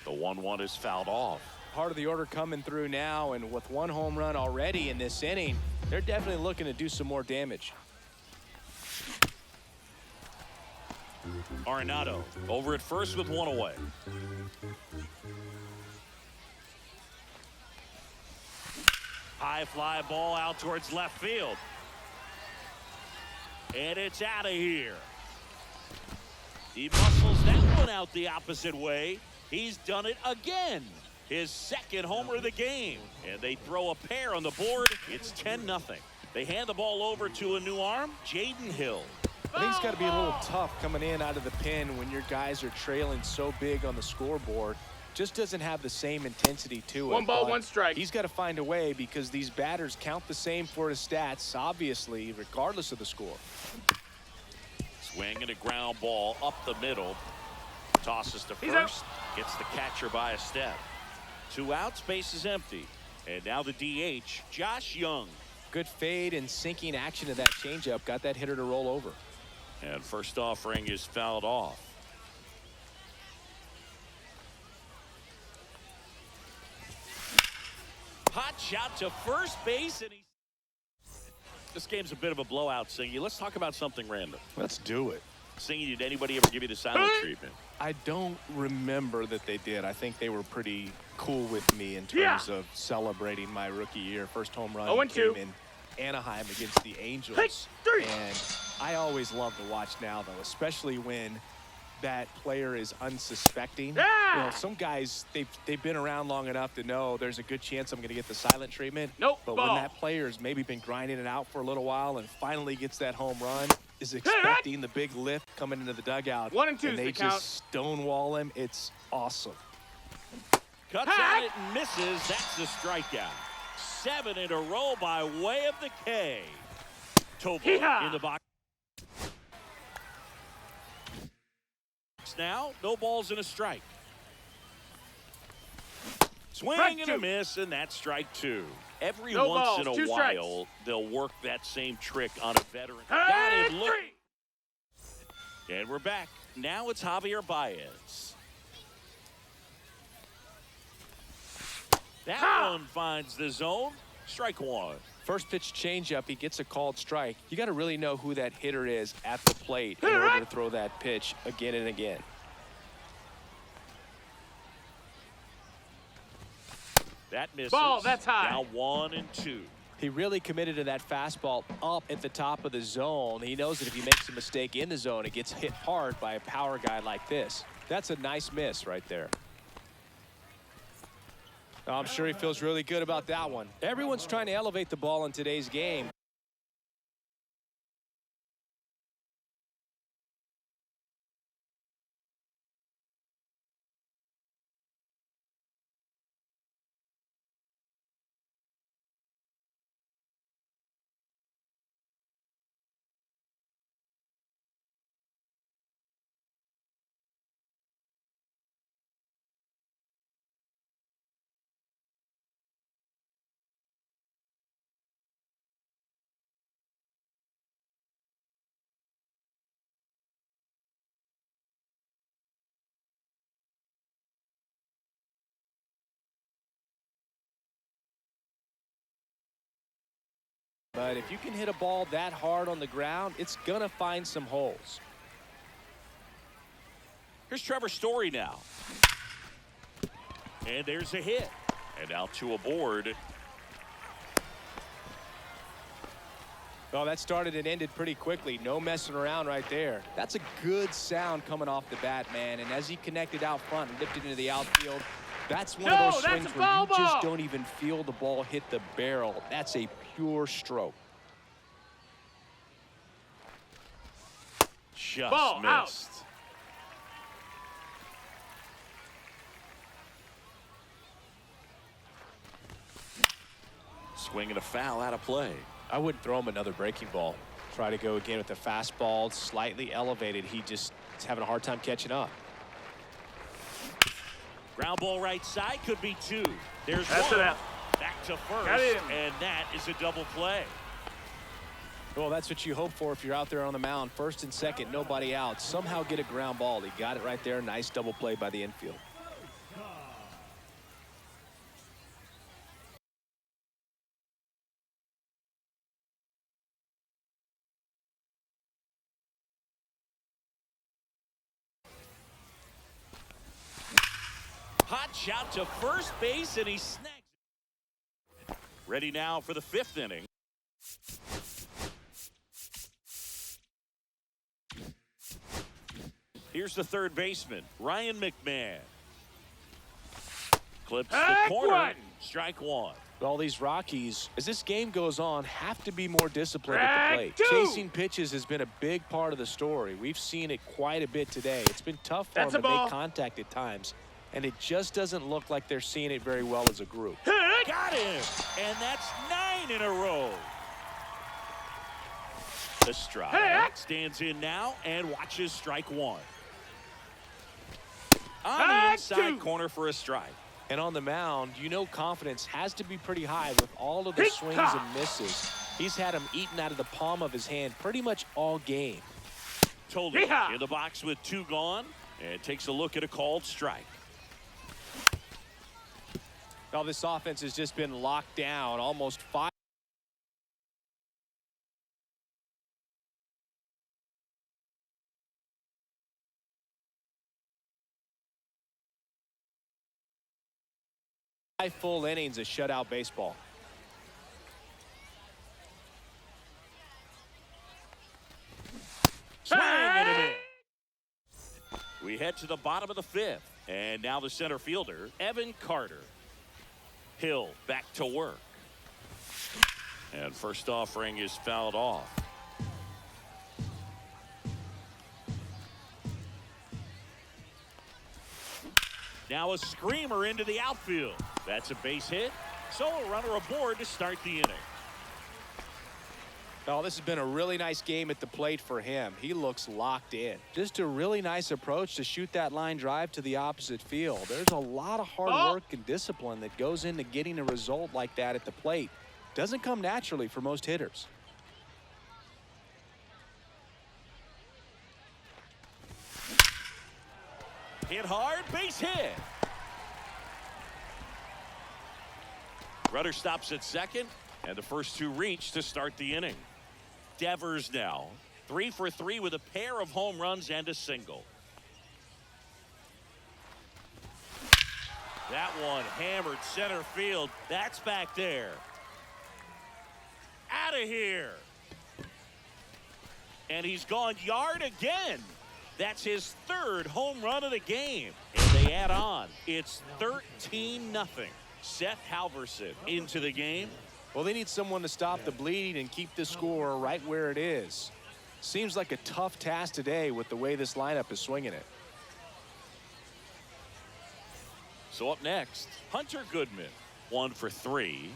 B: The 1-1 is fouled off.
E: Part of the order coming through now, and with 1 home run already in this inning, they're definitely looking to do some more damage.
B: Arenado over at first with 1 away. High fly ball out towards left field. And it's out of here. He muscles that one out the opposite way. He's done it again. His second homer of the game. And they throw a pair on the board. It's 10-0. They hand the ball over to a new arm, Jaden Hill.
E: I think it's got to be a little tough coming in out of the pen when your guys are trailing so big on the scoreboard. Just doesn't have the same intensity to it.
C: One ball, one strike.
E: He's got to find a way because these batters count the same for his stats, obviously, regardless of the score.
B: Swing and a ground ball up the middle. Tosses to
C: He's out.
B: first. Gets the catcher by a step. 2 outs, base is empty. And now the DH, Josh Young.
E: Good fade and sinking action of that changeup got that hitter to roll over.
B: And first offering is fouled off. Hot shot to first base, and this game's a bit of a blowout, Singy. Let's talk about something random.
E: Let's do it.
B: Singy, did anybody ever give you the silent treatment?
E: I don't remember that they did. I think they were pretty cool with me in terms of celebrating my rookie year. First home run
C: 0-2.
E: came in Anaheim against the Angels. And I always love to watch now, though, especially when that player is unsuspecting. You know, some guys, they've been around long enough to know there's a good chance I'm going to get the silent treatment.
C: Nope.
E: But
C: Ball.
E: when that player's maybe been grinding it out for a little while and finally gets that home run, is expecting the big lift coming into the dugout.
C: 1 and 2
E: and
C: is
E: they
C: the count.
E: just stonewall him. It's awesome.
B: Cuts at it and misses. That's the strikeout. 7 in a row by way of the K. Toba in the box. Now, no balls and a strike. Swing
C: Strike
B: and
C: 2.
B: a miss, and that's strike 2. Every
C: No
B: once
C: balls,
B: in a
C: 2
B: while,
C: strikes.
B: they'll work that same trick on a veteran. Got it, look.
C: 3.
B: And we're back. Now it's Javier Baez. That one finds the zone. Strike 1.
E: First pitch changeup, he gets a called strike. You got to really know who that hitter is at the plate in order to throw that pitch again and again.
B: That misses.
C: Ball, that's high.
B: Now 1 and 2.
E: He really committed to that fastball up at the top of the zone. He knows that if he makes a mistake in the zone, it gets hit hard by a power guy like this. That's a nice miss right there. I'm sure he feels really good about that one. Everyone's trying to elevate the ball in today's game. But if you can hit a ball that hard on the ground, it's going to find some holes.
B: Here's Trevor Story now. And there's a hit. And now 2 aboard.
E: Well, that started and ended pretty quickly. No messing around right there. That's a good sound coming off the bat, man. And as he connected out front and lifted into the outfield, that's one of those swings where you just don't even feel the ball hit the barrel. That's a pure stroke.
B: Just
C: Ball,
B: missed.
C: out.
B: Swing and a foul out of play.
E: I wouldn't throw him another breaking ball. Try to go again with the fastball, slightly elevated. He just is having a hard time catching up.
B: Ground ball right side, could be 2. There's
C: That's
B: 1.
C: it out.
B: Back to first,
C: Got him.
B: and that is a double play.
E: Well, that's what you hope for if you're out there on the mound. First and second, nobody out. Somehow get a ground ball. He got it right there. Nice double play by the infield.
B: Hot shot to first base, and he snags it. Ready now for the 5th inning. Here's the third baseman, Ryan McMahon. Clips the corner. Strike one.
E: All these Rockies, as this game goes on, have to be more disciplined at the plate. Chasing pitches has been a big part of the story. We've seen it quite a bit today. It's been tough for them to make contact at times, and it just doesn't look like they're seeing it very well as a group.
B: Got him, and that's 9 in a row. Estrada stands in now and watches strike one. On the inside corner for a strike.
E: And on the mound, you know confidence has to be pretty high with all of the swings and misses. He's had them eaten out of the palm of his hand pretty much all game.
B: Told in the box with 2 gone and takes a look at a called strike.
E: Now this offense has just been locked down almost 5. Full innings of shutout baseball.
B: Swing and a miss. We head to the bottom of the 5th, and now the center fielder, Evan Carter. Hill back to work. And first offering is fouled off. Now a screamer into the outfield. That's a base hit, so a runner aboard to start the inning.
E: Oh, this has been a really nice game at the plate for him. He looks locked in. Just a really nice approach to shoot that line drive to the opposite field. There's a lot of hard work and discipline that goes into getting a result like that at the plate. Doesn't come naturally for most hitters.
B: Hit hard, base hit. Rudder stops at second, and the first 2 reach to start the inning. Devers now 3 for 3 with a pair of home runs and a single. That one hammered center field. That's back there. Out of here. And he's gone yard again. That's his 3rd home run of the game. And they add on. It's 13-0. Seth Halverson into the game.
E: Well, they need someone to stop the bleeding and keep the score right where it is. Seems like a tough task today with the way this lineup is swinging it.
B: So up next, Hunter Goodman, 1 for 3.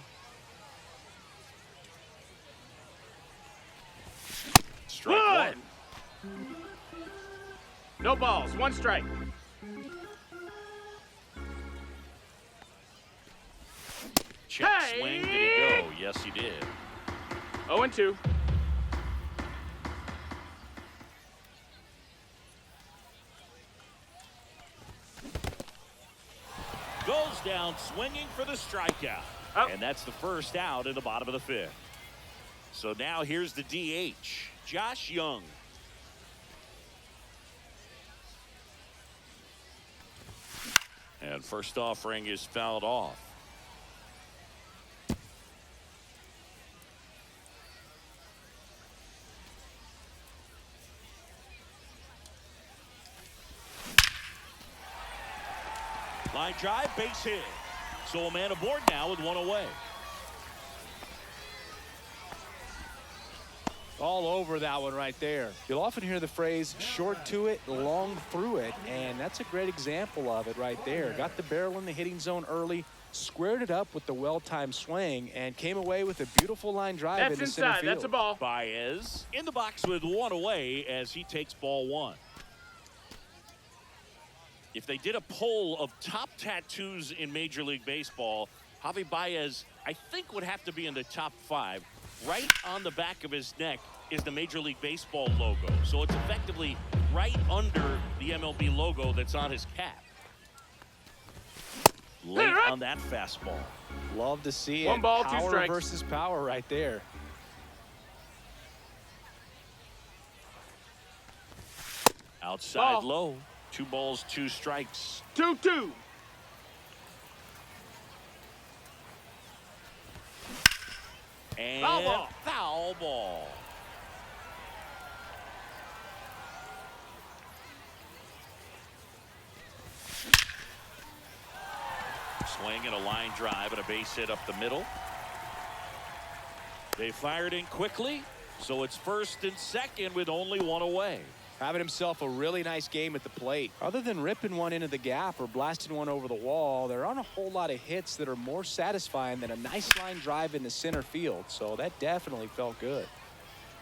B: Strike 1.
C: No balls, 1 strike.
B: Check swing, did he go? Yes, he did.
C: 0-2.
B: Goes down swinging for the strikeout. And that's the first out in the bottom of the 5th. So now here's the DH, Josh Young. And first offering is fouled off. Line drive, base hit. So a man aboard now with 1 away.
E: All over that one right there. You'll often hear the phrase short to it, long through it, and that's a great example of it right there. Got the barrel in the hitting zone early, squared it up with the well-timed swing, and came away with a beautiful line drive into center field.
C: That's a ball.
B: Baez in the box with 1 away as he takes ball 1. If they did a poll of top tattoos in Major League Baseball, Javi Baez, I think, would have to be in the top 5. Right on the back of his neck is the Major League Baseball logo. So it's effectively right under the MLB logo that's on his cap. Late on that fastball.
E: Love to see it.
C: 1 ball, 2
E: power
C: strikes.
E: versus power right there.
B: Outside low. 2 balls, 2 strikes.
C: 2-2.
B: And
C: Foul ball.
B: foul ball. Swing and a line drive and a base hit up the middle. They fired in quickly, so it's first and second with only one away.
E: Having himself a really nice game at the plate. Other than ripping one into the gap or blasting one over the wall, there aren't a whole lot of hits that are more satisfying than a nice line drive in the center field. So that definitely felt good.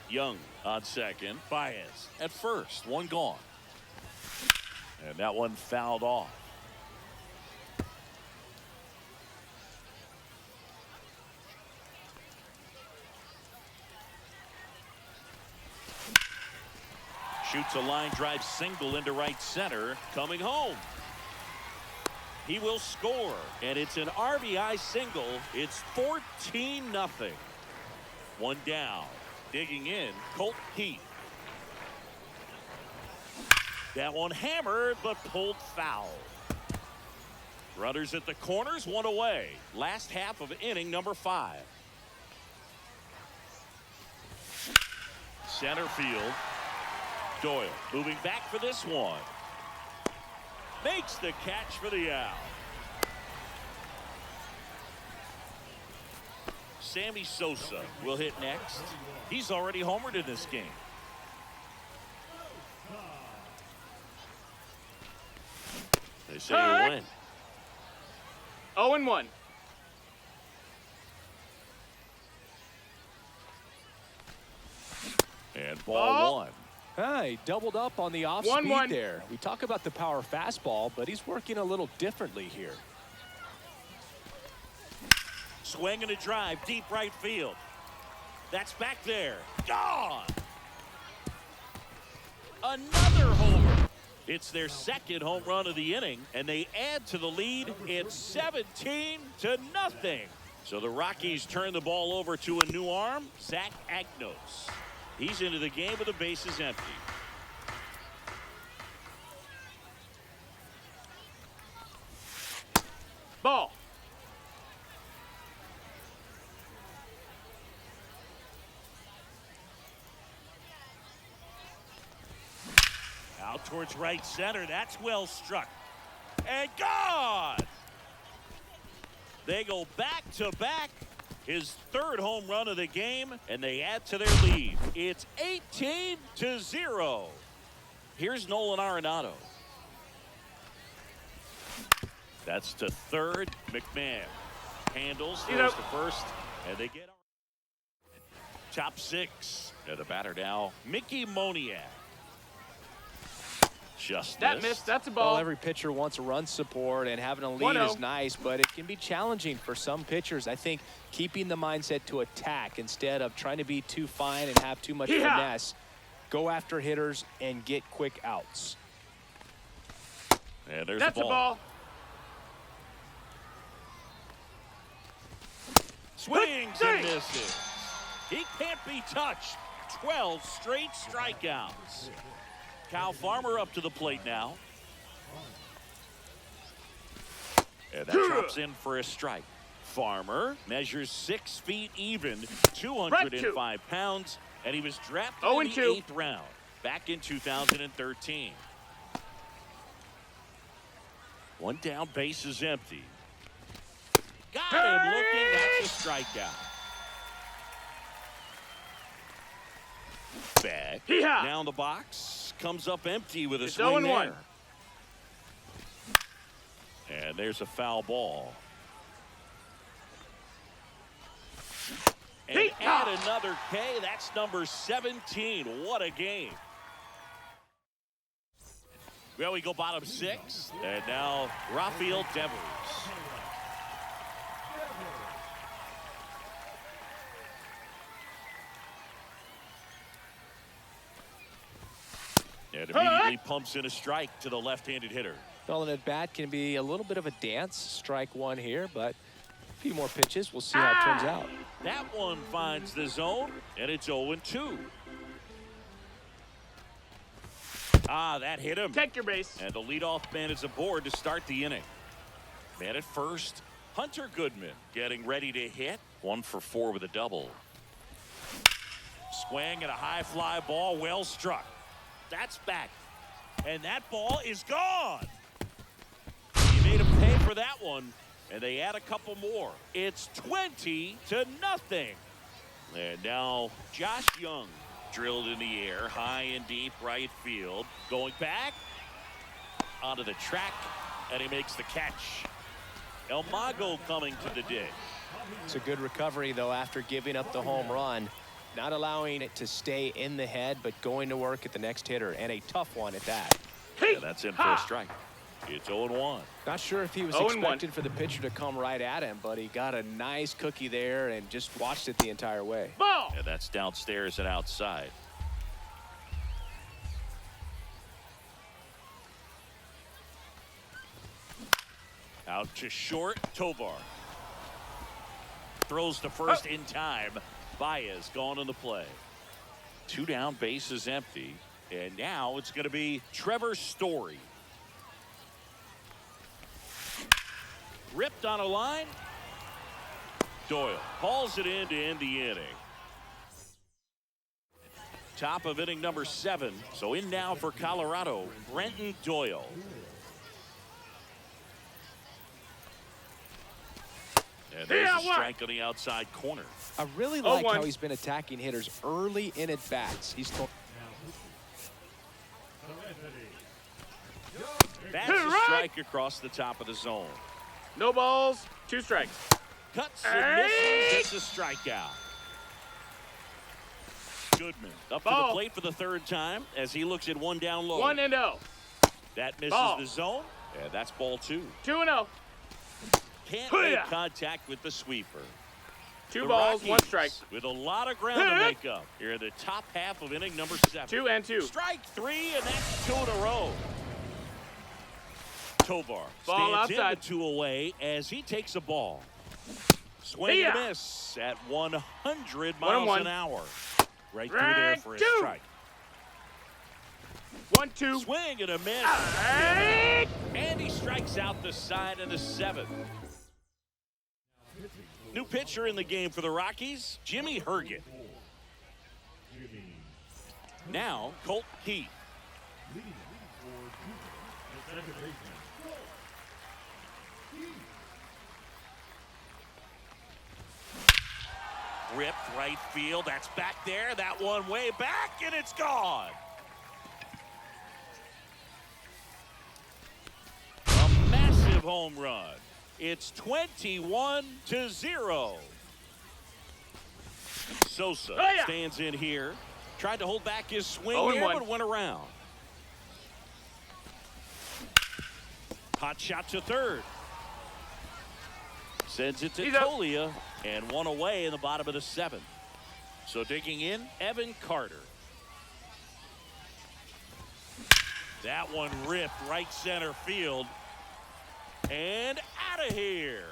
B: Young on second. Baez at first. One gone. And that one fouled off. Shoots a line drive single into right center. Coming home. He will score. And it's an RBI single. It's 14-0. One down. Digging in, Colt Heath. That one hammered, but pulled foul. Runners at the corners, one away. Last half of inning number 5. Center field. Doyle moving back for this one. Makes the catch for the out. Sammy Sosa will hit next. He's already homered in this game. They say you win.
C: 0-1.
B: And ball 1.
E: He doubled up on the off
C: 1-1.
E: speed there. We talk about the power fastball, but he's working a little differently here.
B: Swing and a drive, deep right field. That's back there. Gone! Another homer. It's their second home run of the inning, and they add to the lead. It's 17-0. So the Rockies turn the ball over to a new arm, Zach Agnos. He's into the game with the bases empty.
C: Ball.
B: Out towards right center. That's well struck. And gone! They go back to back. His third home run of the game, and they add to their lead. It's 18-0. Here's Nolan Arenado. That's to third. McMahon handles, throws to first, and they get top 6. And the batter now, Mickey Moniak. Just
C: That missed. That's a ball.
E: Well, every pitcher wants a run support, and having a lead
C: 1-0.
E: is nice, but it can be challenging for some pitchers. I think keeping the mindset to attack instead of trying to be too fine and have too much finesse, go after hitters and get quick outs.
B: And there's
C: That's
B: the
C: a ball.
B: Swings and misses. He can't be touched. 12 straight strikeouts. Kyle Farmer up to the plate now. And that drops in for a strike. Farmer measures 6 feet even, 205 pounds, and he was drafted in the 8th round back in 2013. One down, base is empty. Got him looking, that's a strikeout. Back, down the box, comes up empty with a swing there. And there's a foul ball. And add another K, that's number 17. What a game. Well, we go bottom 6, and now Rafael Devers. And immediately pumps in a strike to the left-handed hitter.
E: Well, an at-bat can be a little bit of a dance. Strike one here, but a few more pitches. We'll see how it turns out.
B: That one finds the zone, and it's 0-2. That hit him.
C: Take your base.
B: And the leadoff man is aboard to start the inning. Man at first, Hunter Goodman getting ready to hit. 1 for 4 with a double. Swing and a high fly ball, well struck. That's back. And that ball is gone. He made him pay for that one, and they add a couple more. It's 20-0. And now Josh Young drilled in the air, high and deep right field. Going back onto the track, and he makes the catch. Elmago coming to the dig.
E: It's a good recovery, though, after giving up the home run. Not allowing it to stay in the head, but going to work at the next hitter, and a tough one at that.
B: Yeah, that's in for a strike. It's 0-1.
E: Not sure if he was expecting for the pitcher to come right at him, but he got a nice cookie there and just watched it the entire way.
C: Ball.
B: Yeah, that's downstairs and outside. Out to short, Tovar. Throws to first in time. Baez gone in the play. 2 down, base is empty. And now it's going to be Trevor Story. Ripped on a line. Doyle hauls it in to end the inning. Top of inning number 7. So in now for Colorado, Brenton Doyle. And there's a strike on the outside corner.
E: I really like how he's been attacking hitters early in at bats. He's
B: That's a strike across the top of the zone.
C: No balls, 2 strikes.
B: Cuts and misses. It's a strikeout. Goodman up to the plate for the 3rd time as he looks at 1 down low.
C: 1-0.
B: That misses the zone. And that's ball 2.
C: 2-0.
B: Can't make contact with the sweeper.
C: 2 balls,
B: Rockies
C: 1 strike.
B: With a lot of ground to make up. Here in the top half of inning number 7.
C: 2-2.
B: Strike 3, and that's 2 in a row. Tovar
C: Ball
B: stands in
C: outside.
B: the 2 away as he takes a ball. Swing and a miss at 100 miles an hour. Right through there for a strike.
C: 1-2.
B: Swing and a miss. And he strikes out the side of the 7th. New pitcher in the game for the Rockies, Jimmy Herget. Now, Colt Keith. Ripped right field. That's back there. That one way back, and it's gone. A massive home run. It's 21-0. Sosa stands in here. Tried to hold back his swing there, but went around. Hot shot to 3rd. Sends it to Tolia, and 1 away in the bottom of the 7th. So digging in, Evan Carter. That one ripped right center field. And out of here.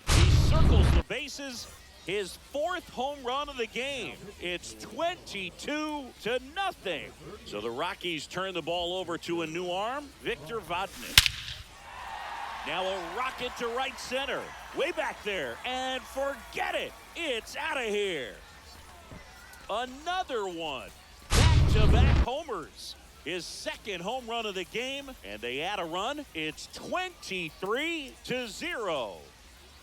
B: He circles the bases. His 4th home run of the game. It's 22-0. So the Rockies turn the ball over to a new arm, Victor Vodnik. Now a rocket to right center. Way back there. And forget it. It's out of here. Another one. Back-to-back homers. His 2nd home run of the game, and they add a run. It's 23-0.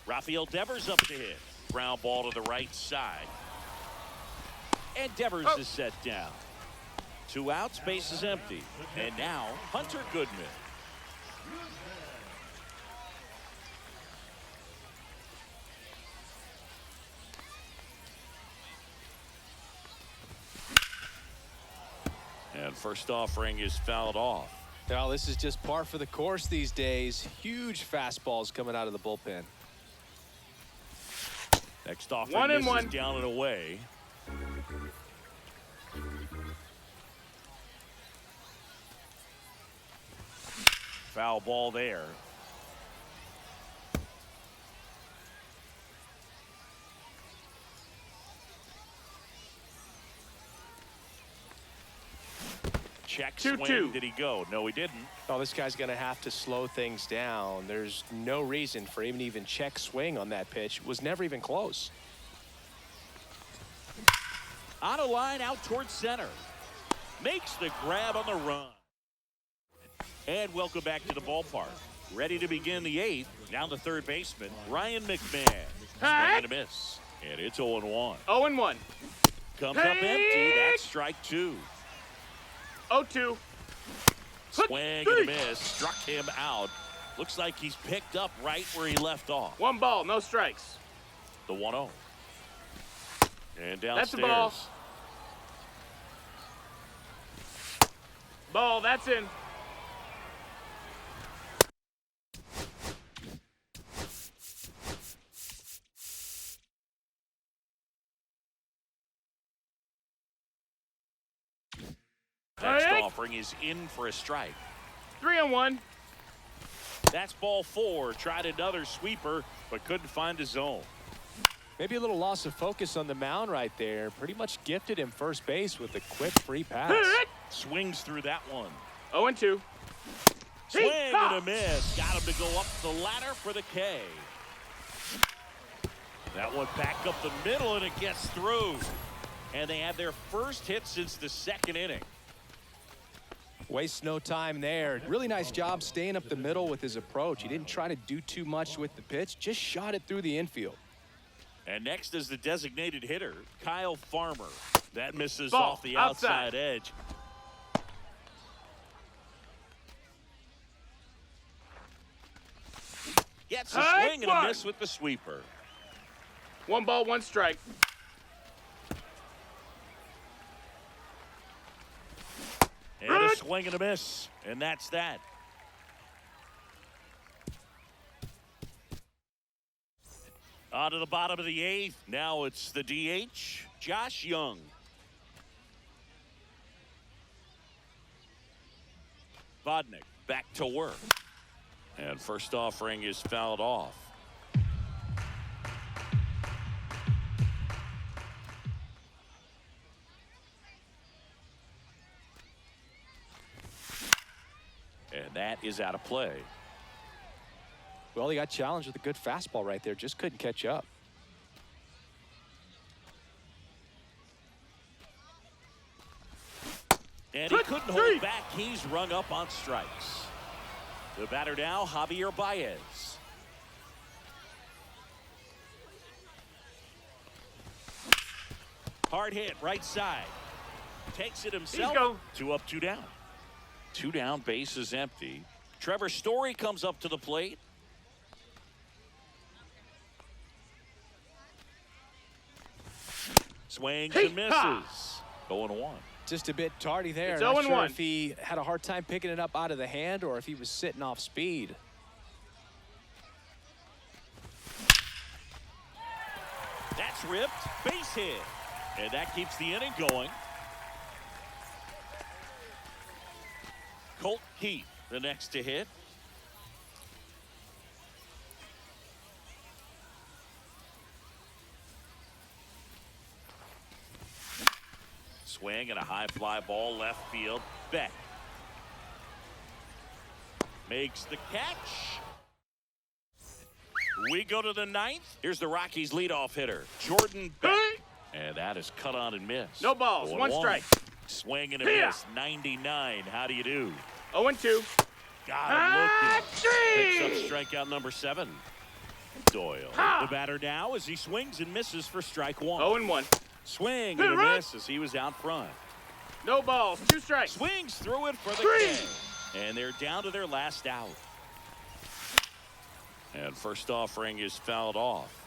B: Rafael Devers up to hit. Ground ball to the right side. And Devers is set down. 2 outs, base is empty. And now, Hunter Goodman. And first offering is fouled off.
E: Well, this is just par for the course these days. Huge fastballs coming out of the bullpen.
B: Next offering misses down and away. Foul ball there. Check swing. Did he go? No, he didn't.
E: Oh, this guy's going to have to slow things down. There's no reason for him to even check swing on that pitch. It was never even close.
B: On a line out towards center. Makes the grab on the run. And welcome back to the ballpark. Ready to begin the 8th. Down to third baseman, Ryan McMahon. Swing and a miss. And it's 0-1.
C: 0-1.
B: Comes up empty. That's strike 2.
C: 0-2.
B: Swing and a miss. Struck him out. Looks like he's picked up right where he left off.
C: 1 ball, no strikes.
B: The 1-0. And downstairs.
C: That's the ball. Ball, that's in.
B: Next offering is in for a strike.
C: 3-1.
B: That's ball 4. Tried another sweeper, but couldn't find a zone.
E: Maybe a little loss of focus on the mound right there. Pretty much gifted him first base with a quick free pass.
B: Swings through that one.
C: 0-2.
B: Swing and a miss. Got him to go up the ladder for the K. That one back up the middle, and it gets through. And they have their first hit since the 2nd inning.
E: Wastes no time there. Really nice job staying up the middle with his approach. He didn't try to do too much with the pitch, just shot it through the infield.
B: And next is the designated hitter, Kyle Farmer. That misses
C: Ball,
B: off the outside edge. Gets a swing and a miss with the sweeper.
C: 1 ball, 1 strike.
B: And a swing and a miss. And that's that. On to the bottom of the 8th. Now it's the DH, Josh Young. Vodnik back to work. And first offering is fouled off. And that is out of play.
E: Well, he got challenged with a good fastball right there. Just couldn't catch up.
B: And he couldn't hold back. He's rung up on strikes. The batter now, Javier Baez. Hard hit, right side. Takes it himself. 2 up, 2 down. 2 down, base is empty. Trevor Story comes up to the plate. Swings and misses. 0-1.
E: Just a bit tardy there.
C: It's
E: Not sure
C: 0-1.
E: if he had a hard time picking it up out of the hand or if he was sitting off speed.
B: That's ripped. Base hit. And that keeps the inning going. Colt Keith, the next to hit. Swing and a high fly ball left field. Beck makes the catch. We go to the 9th. Here's the Rockies leadoff hitter, Jordan Beck. And that is cut on and missed.
C: No balls, 1 strike.
B: Swing and a miss. 99. How do you do?
C: 0-2.
B: Got him looking. Picks up strikeout number 7. Doyle. The batter now as he swings and misses for strike 1.
C: 0-1.
B: Swing and a miss as he was out front.
C: No balls, 2 strikes.
B: Swings through it for the K. And they're down to their last out. And first offering is fouled off.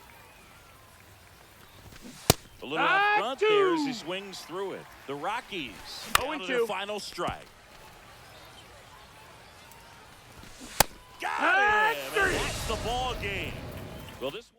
B: A little up front there as he swings through it. The Rockies down to the final strike. Got him! And that's the ball game. Well, this